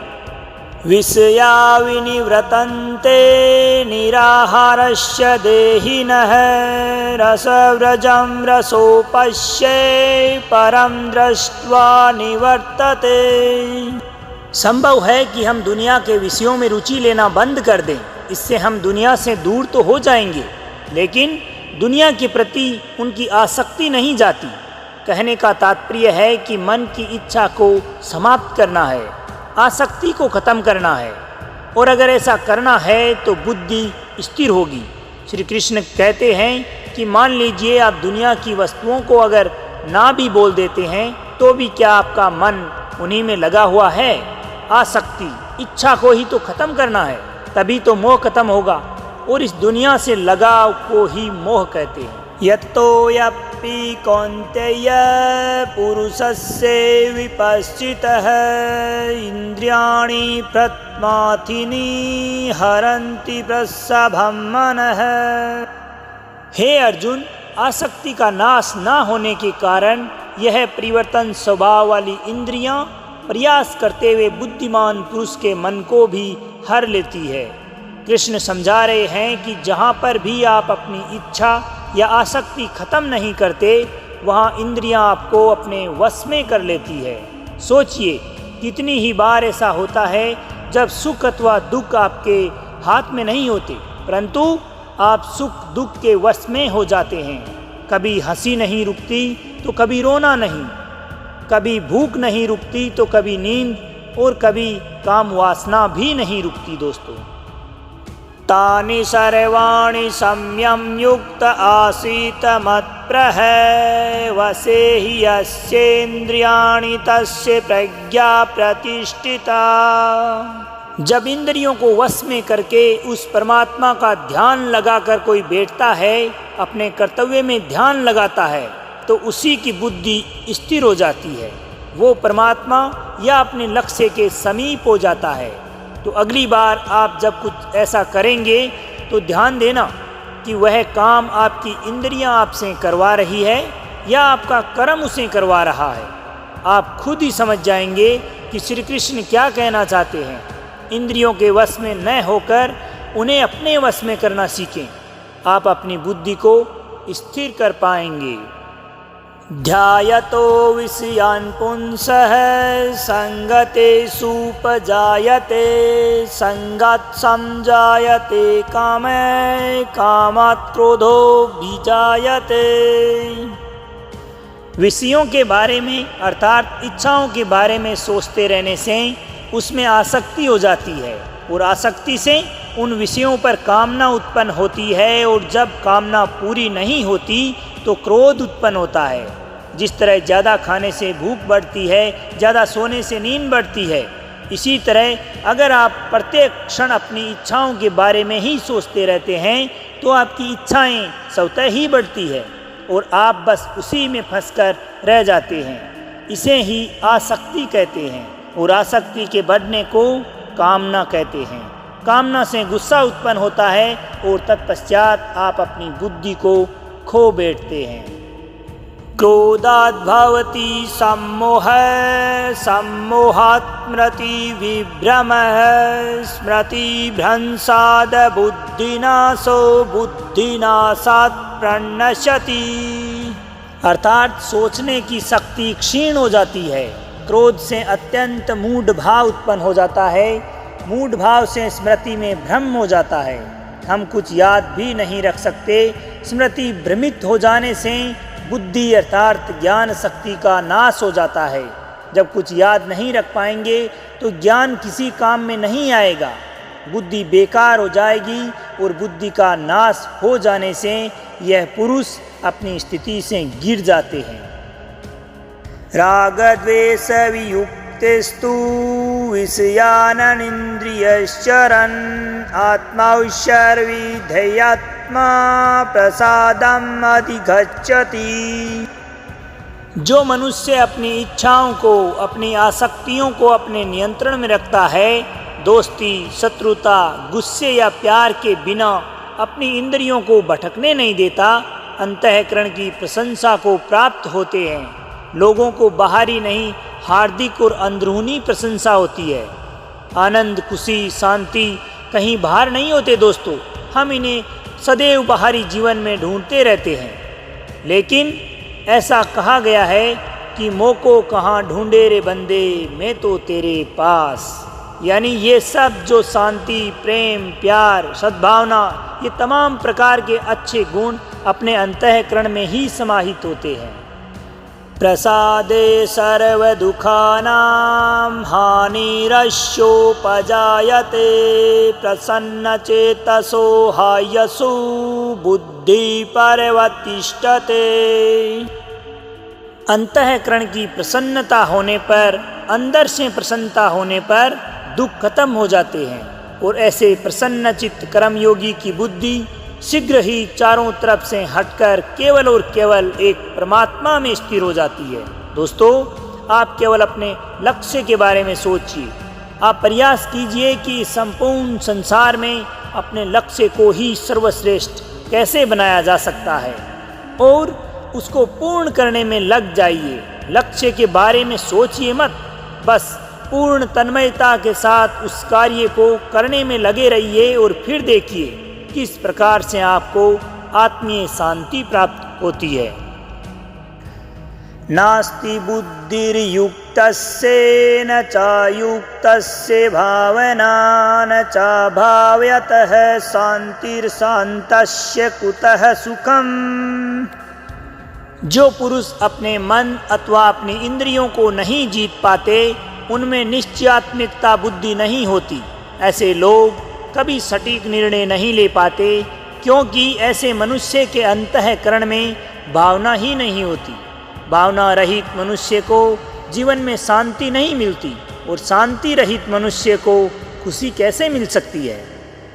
विषया विनिवृतन्ते निराहारस्य देहिनः रसव्रजं रसोपश्ये परं दृष्ट्वा निवर्तते। संभव है कि हम दुनिया के विषयों में रुचि लेना बंद कर दें, इससे हम दुनिया से दूर तो हो जाएंगे, लेकिन दुनिया के प्रति उनकी आसक्ति नहीं जाती। कहने का तात्पर्य है कि मन की इच्छा को समाप्त करना है, आसक्ति को खत्म करना है, और अगर ऐसा करना है तो बुद्धि स्थिर होगी। श्री कृष्ण कहते हैं कि मान लीजिए आप दुनिया की वस्तुओं को अगर ना भी बोल देते हैं तो भी क्या आपका मन उन्हीं में लगा हुआ है? आसक्ति, इच्छा को ही तो खत्म करना है, तभी तो मोह खत्म होगा, और इस दुनिया से लगाव को ही मोह कहते हैं। यत्तो यप्पि कौन्तेय पुरुषस्य विपश्चितः इंद्रियाणि प्रत्माथिनी हरन्ति प्रसभं मनः। हे अर्जुन, आसक्ति का नाश ना होने के कारण यह परिवर्तन स्वभाव वाली इंद्रियां प्रयास करते हुए बुद्धिमान पुरुष के मन को भी हर लेती है। कृष्ण समझा रहे हैं कि जहाँ पर भी आप अपनी इच्छा या आसक्ति खत्म नहीं करते, वहाँ इंद्रियां आपको अपने वश में कर लेती है। सोचिए, कितनी ही बार ऐसा होता है जब सुख अथवा दुख आपके हाथ में नहीं होते, परंतु आप सुख दुख के वश में हो जाते हैं। कभी हंसी नहीं रुकती तो कभी रोना नहीं, कभी भूख नहीं रुकती तो कभी नींद, और कभी काम वासना भी नहीं रुकती दोस्तों। तानि सर्वाणि संयम युक्त आसीत मत्प्रह वसे हि यस्येन्द्रियाणि तस्य प्रज्ञा प्रतिष्ठिता। जब इंद्रियों को वश में करके उस परमात्मा का ध्यान लगाकर कोई बैठता है, अपने कर्तव्य में ध्यान लगाता है, तो उसी की बुद्धि स्थिर हो जाती है, वो परमात्मा या अपने लक्ष्य के समीप हो जाता है। तो अगली बार आप जब कुछ ऐसा करेंगे तो ध्यान देना कि वह काम आपकी इंद्रियां आपसे करवा रही है या आपका कर्म उसे करवा रहा है। आप खुद ही समझ जाएंगे कि श्री कृष्ण क्या कहना चाहते हैं। इंद्रियों के वश में न होकर उन्हें अपने वश में करना सीखें, आप अपनी बुद्धि को स्थिर कर पाएंगे। ध्यायतो विषयान् पुंसः संगतेषु उपजायते संगात् संजायते कामे कामात् क्रोधो विजायते। विषयों के बारे में अर्थात इच्छाओं के बारे में सोचते रहने से उसमें आसक्ति हो जाती है और आसक्ति से उन विषयों पर कामना उत्पन्न होती है और जब कामना पूरी नहीं होती तो क्रोध उत्पन्न होता है। जिस तरह ज़्यादा खाने से भूख बढ़ती है, ज़्यादा सोने से नींद बढ़ती है, इसी तरह अगर आप प्रत्येक क्षण अपनी इच्छाओं के बारे में ही सोचते रहते हैं तो आपकी इच्छाएं स्वतः ही बढ़ती है और आप बस उसी में फंसकर रह जाते हैं। इसे ही आसक्ति कहते हैं और आसक्ति के बढ़ने को कामना कहते हैं। कामना से गुस्सा उत्पन्न होता है और तत्पश्चात आप अपनी बुद्धि को खो बैठते हैं। क्रोधात् भवति सम्मोहः सम्मोहात् स्मृति विभ्रमः स्मृति भ्रंशाद् बुद्धिनाशो बुद्धिनाशात् प्रणश्यति। अर्थात सोचने की शक्ति क्षीण हो जाती है। क्रोध से अत्यंत मूढ़ भाव उत्पन्न हो जाता है। मूढ़ भाव से स्मृति में भ्रम हो जाता है, हम कुछ याद भी नहीं रख सकते। स्मृति भ्रमित हो जाने से बुद्धि अर्थात ज्ञान शक्ति का नाश हो जाता है। जब कुछ याद नहीं रख पाएंगे तो ज्ञान किसी काम में नहीं आएगा, बुद्धि बेकार हो जाएगी और बुद्धि का नाश हो जाने से यह पुरुष अपनी स्थिति से गिर जाते हैं। राग द्वेष वियुक्तेस्तु विषयान् इंद्रियश्चरन् आत्मौषर्विधेयात्मा प्रसादम् अधिगच्छति। जो मनुष्य अपनी इच्छाओं को, अपनी आसक्तियों को अपने नियंत्रण में रखता है, दोस्ती, शत्रुता, गुस्से या प्यार के बिना अपनी इंद्रियों को भटकने नहीं देता, अंतःकरण की प्रशंसा को प्राप्त होते हैं। लोगों को बाहरी नहीं, हार्दिक और अंदरूनी प्रशंसा होती है। आनंद, खुशी, शांति कहीं बाहर नहीं होते दोस्तों, हम इन्हें सदैव बाहरी जीवन में ढूंढते रहते हैं। लेकिन ऐसा कहा गया है कि मोको कहाँ ढूंढे रे बंदे, मैं तो तेरे पास। यानी ये सब जो शांति, प्रेम, प्यार, सद्भावना, ये तमाम प्रकार के अच्छे गुण अपने अंतःकरण में ही समाहित होते हैं। प्रसादे सर्व दुखानां हानिरस्योपजायते प्रसन्न चेतसो हायसु बुद्धि परवतिष्ठते। अंतःकरण की प्रसन्नता होने पर, अंदर से प्रसन्नता होने पर दुख खत्म हो जाते हैं और ऐसे प्रसन्न चित्त कर्मयोगी की बुद्धि शीघ्र ही चारों तरफ से हटकर केवल और केवल एक परमात्मा में स्थिर हो जाती है। दोस्तों, आप केवल अपने लक्ष्य के बारे में सोचिए। आप प्रयास कीजिए कि संपूर्ण संसार में अपने लक्ष्य को ही सर्वश्रेष्ठ कैसे बनाया जा सकता है और उसको पूर्ण करने में लग जाइए। लक्ष्य के बारे में सोचिए मत, बस पूर्ण तन्मयता के साथ उस कार्य को करने में लगे रहिए और फिर देखिए किस प्रकार से आपको आत्मीय शांति प्राप्त होती है। नास्ति बुद्धिर्युक्तस्य न चायुक्तस्य भावना न चाभाव्यतः शांतिर्शान्तस्य कुतः सुखम्। जो पुरुष अपने मन अथवा अपनी इंद्रियों को नहीं जीत पाते, उनमें निश्चयात्मिकता बुद्धि नहीं होती। ऐसे लोग कभी सटीक निर्णय नहीं ले पाते, क्योंकि ऐसे मनुष्य के अंतःकरण में भावना ही नहीं होती। भावना रहित मनुष्य को जीवन में शांति नहीं मिलती, और शांति रहित मनुष्य को खुशी कैसे मिल सकती है?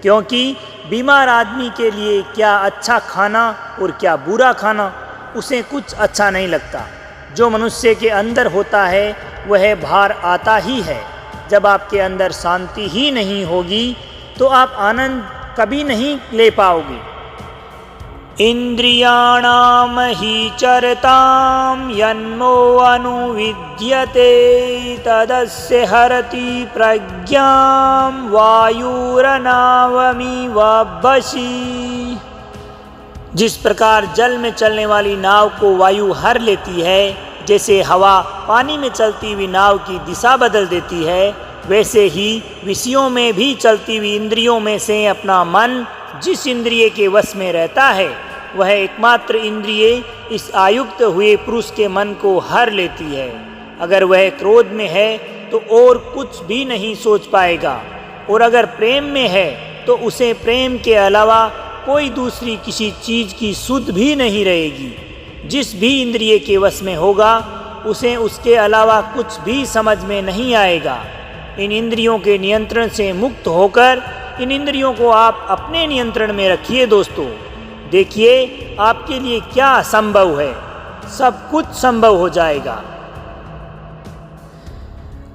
क्योंकि बीमार आदमी के लिए क्या अच्छा खाना और क्या बुरा खाना, उसे कुछ अच्छा नहीं लगता। जो मनुष्य के अंदर होता है वह बाहर आता ही है। जब आपके अंदर शांति ही नहीं होगी तो आप आनंद कभी नहीं ले पाओगे। इंद्रियाणाम हि चरतां यन्मो अनुविद्यते तदस्य हरति प्रज्ञां वायुरनावमिव वशी। जिस प्रकार जल में चलने वाली नाव को वायु हर लेती है, जैसे हवा पानी में चलती हुई नाव की दिशा बदल देती है, वैसे ही विषयों में भी चलती हुई इंद्रियों में से अपना मन जिस इंद्रिय के वश में रहता है, वह एकमात्र इंद्रिय इस आयुक्त हुए पुरुष के मन को हर लेती है। अगर वह क्रोध में है तो और कुछ भी नहीं सोच पाएगा, और अगर प्रेम में है तो उसे प्रेम के अलावा कोई दूसरी किसी चीज़ की सुध भी नहीं रहेगी। जिस भी इंद्रिय के वश में होगा उसे उसके अलावा कुछ भी समझ में नहीं आएगा। इन इंद्रियों के नियंत्रण से मुक्त होकर इन इंद्रियों को आप अपने नियंत्रण में रखिए। दोस्तों, देखिए आपके लिए क्या असंभव है, सब कुछ संभव हो जाएगा।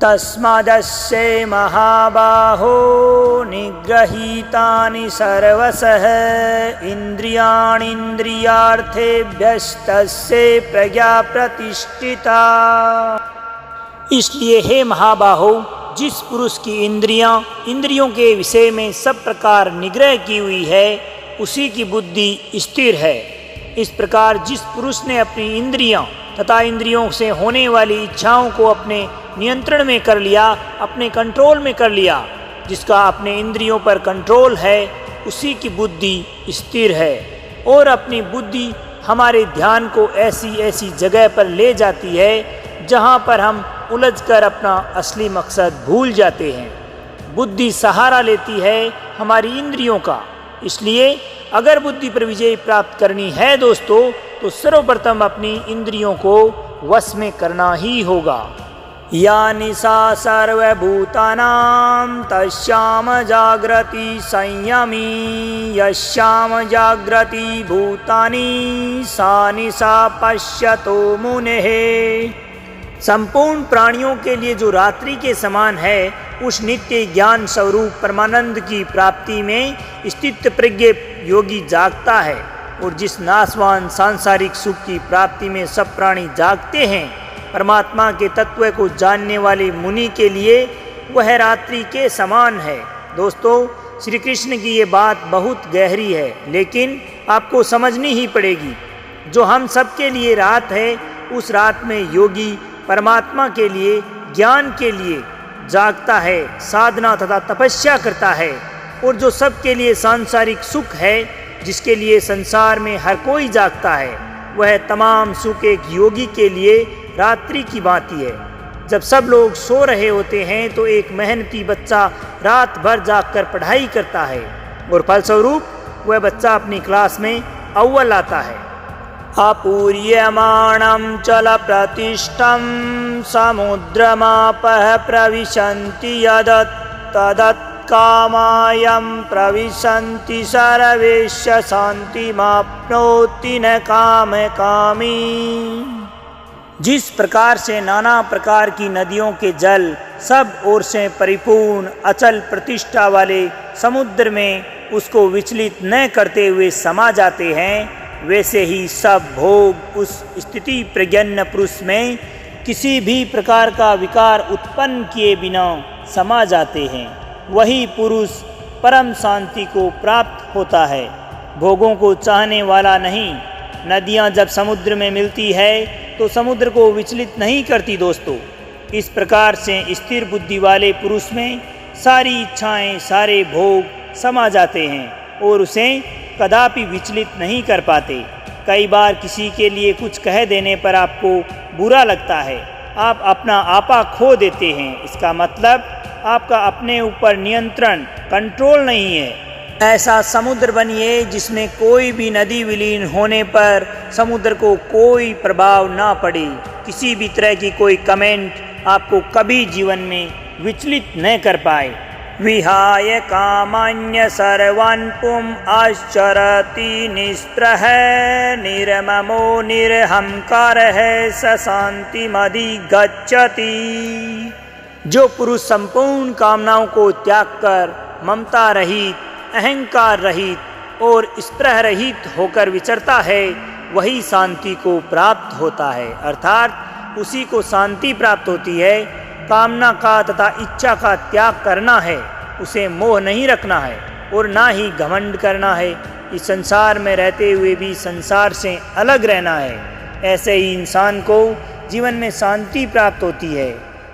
तस्मादस्य महाबाहो निगृहीतानि सर्वशः इंद्रियाणीन्द्रियार्थेभ्यस्तस्य प्रज्ञा प्रतिष्ठिता। इसलिए हे महाबाहो, जिस पुरुष की इंद्रियों के विषय में सब प्रकार निग्रह की हुई है, उसी की बुद्धि स्थिर है। इस प्रकार जिस पुरुष ने अपनी इंद्रियां तथा इंद्रियों से होने वाली इच्छाओं को अपने नियंत्रण में कर लिया, अपने कंट्रोल में कर लिया, जिसका अपने इंद्रियों पर कंट्रोल है, उसी की बुद्धि स्थिर है। और अपनी बुद्धि हमारे ध्यान को ऐसी ऐसी जगह पर ले जाती है जहाँ पर हम उलझकर अपना असली मकसद भूल जाते हैं। बुद्धि सहारा लेती है हमारी इंद्रियों का। इसलिए अगर बुद्धि पर विजय प्राप्त करनी है दोस्तों, तो सर्वप्रथम अपनी इंद्रियों को वश में करना ही होगा। या निशा सर्वभूतानां तस्याम जागृति संयमी यस्याम जागृति भूतानि सा निशा पश्यतो मुनेः। संपूर्ण प्राणियों के लिए जो रात्रि के समान है, उस नित्य ज्ञान स्वरूप परमानंद की प्राप्ति में स्थित प्रज्ञ योगी जागता है। और जिस नाशवान सांसारिक सुख की प्राप्ति में सब प्राणी जागते हैं, परमात्मा के तत्व को जानने वाले मुनि के लिए वह रात्रि के समान है। दोस्तों, श्री कृष्ण की ये बात बहुत गहरी है, लेकिन आपको समझनी ही पड़ेगी। जो हम सब के लिए रात है, उस रात में योगी परमात्मा के लिए, ज्ञान के लिए जागता है, साधना तथा तपस्या करता है। और जो सबके लिए सांसारिक सुख है, जिसके लिए संसार में हर कोई जागता है, वह तमाम सुख एक योगी के लिए रात्रि की भांति है। जब सब लोग सो रहे होते हैं तो एक मेहनती बच्चा रात भर जागकर पढ़ाई करता है, और फलस्वरूप वह बच्चा अपनी क्लास में अव्वल आता है। अपूर्यमाणं चल प्रतिष्ठं समुद्रमापः प्रविशन्ति यदत् तदत् कामायं प्रविशन्ति सर्वेश शान्तिमाप्नोति न कामकामी। जिस प्रकार से नाना प्रकार की नदियों के जल सब ओर से परिपूर्ण अचल प्रतिष्ठा वाले समुद्र में उसको विचलित न करते हुए समा जाते हैं, वैसे ही सब भोग उस स्थिति प्रज्ञान पुरुष में किसी भी प्रकार का विकार उत्पन्न किए बिना समा जाते हैं। वही पुरुष परम शांति को प्राप्त होता है, भोगों को चाहने वाला नहीं। नदियाँ जब समुद्र में मिलती है तो समुद्र को विचलित नहीं करती। दोस्तों, इस प्रकार से स्थिर बुद्धि वाले पुरुष में सारी इच्छाएं, सारे भोग समा जाते हैं और उसे कदापि विचलित नहीं कर पाते। कई बार किसी के लिए कुछ कह देने पर आपको बुरा लगता है, आप अपना आपा खो देते हैं। इसका मतलब आपका अपने ऊपर नियंत्रण, कंट्रोल नहीं है। ऐसा समुद्र बनिए जिसमें कोई भी नदी विलीन होने पर समुद्र को कोई प्रभाव ना पड़े, किसी भी तरह की कोई कमेंट आपको कभी जीवन में विचलित न कर पाए। विहाय कामान्य सर्वान् पुम आश्चरति निस्पृह निर्ममो निरहंकार स शांतिमधिगच्छति। जो पुरुष संपूर्ण कामनाओं को त्याग कर ममता रहित, अहंकार रहित और स्पृह रहित होकर विचरता है, वही शांति को प्राप्त होता है, अर्थात उसी को शांति प्राप्त होती है। कामना का तथा इच्छा का त्याग करना है, उसे मोह नहीं रखना है और ना ही घमंड करना है। इस संसार में रहते हुए भी संसार से अलग रहना है। ऐसे ही इंसान को जीवन में शांति प्राप्त होती है।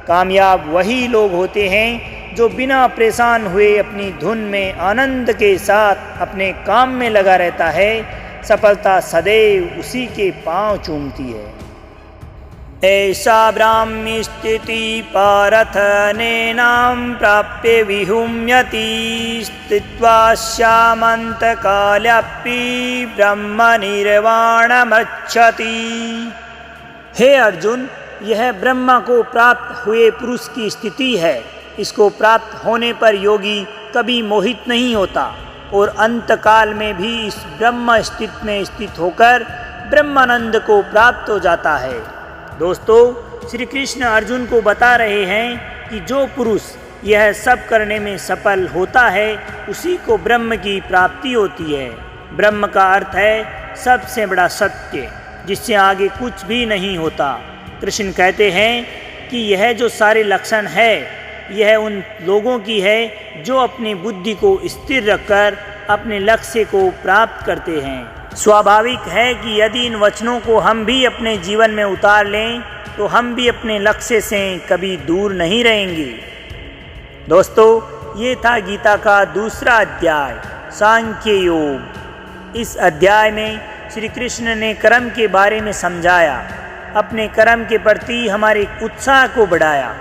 कामयाब वही लोग होते हैं जो बिना परेशान हुए अपनी धुन में आनंद के साथ अपने काम में लगा रहता है। सफलता सदैव उसी के पांव चूमती है। ऐसा ब्राह्मी स्थिति पारथ नैनां प्राप्य विहुम्यति स्थित्वा श्यामंत काल्यापि ब्रह्म निर्वाणमच्छति। हे अर्जुन, यह ब्रह्मा को प्राप्त हुए पुरुष की स्थिति है। इसको प्राप्त होने पर योगी कभी मोहित नहीं होता और अंतकाल में भी इस ब्रह्म स्थिति में स्थित होकर ब्रह्मानंद को प्राप्त हो जाता है। दोस्तों, श्री कृष्ण अर्जुन को बता रहे हैं कि जो पुरुष यह सब करने में सफल होता है, उसी को ब्रह्म की प्राप्ति होती है। ब्रह्म का अर्थ है सबसे बड़ा सत्य, जिससे आगे कुछ भी नहीं होता। कृष्ण कहते हैं कि यह जो सारे लक्षण है, यह उन लोगों की है जो अपनी बुद्धि को स्थिर रखकर अपने लक्ष्य को प्राप्त करते हैं। स्वाभाविक है कि यदि इन वचनों को हम भी अपने जीवन में उतार लें तो हम भी अपने लक्ष्य से कभी दूर नहीं रहेंगे। दोस्तों, ये था गीता का दूसरा अध्याय, सांख्य योग। इस अध्याय में श्री कृष्ण ने कर्म के बारे में समझाया, अपने कर्म के प्रति हमारे उत्साह को बढ़ाया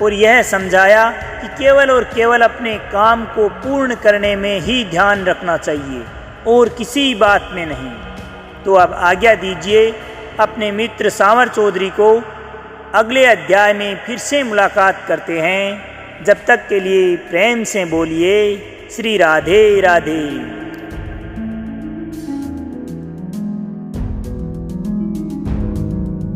और यह समझाया कि केवल और केवल अपने काम को पूर्ण करने में ही ध्यान रखना चाहिए और किसी बात में नहीं। तो अब आज्ञा दीजिए अपने मित्र सांवर चौधरी को अगले अध्याय में फिर से मुलाकात करते हैं। जब तक के लिए प्रेम से बोलिए श्री राधे राधे।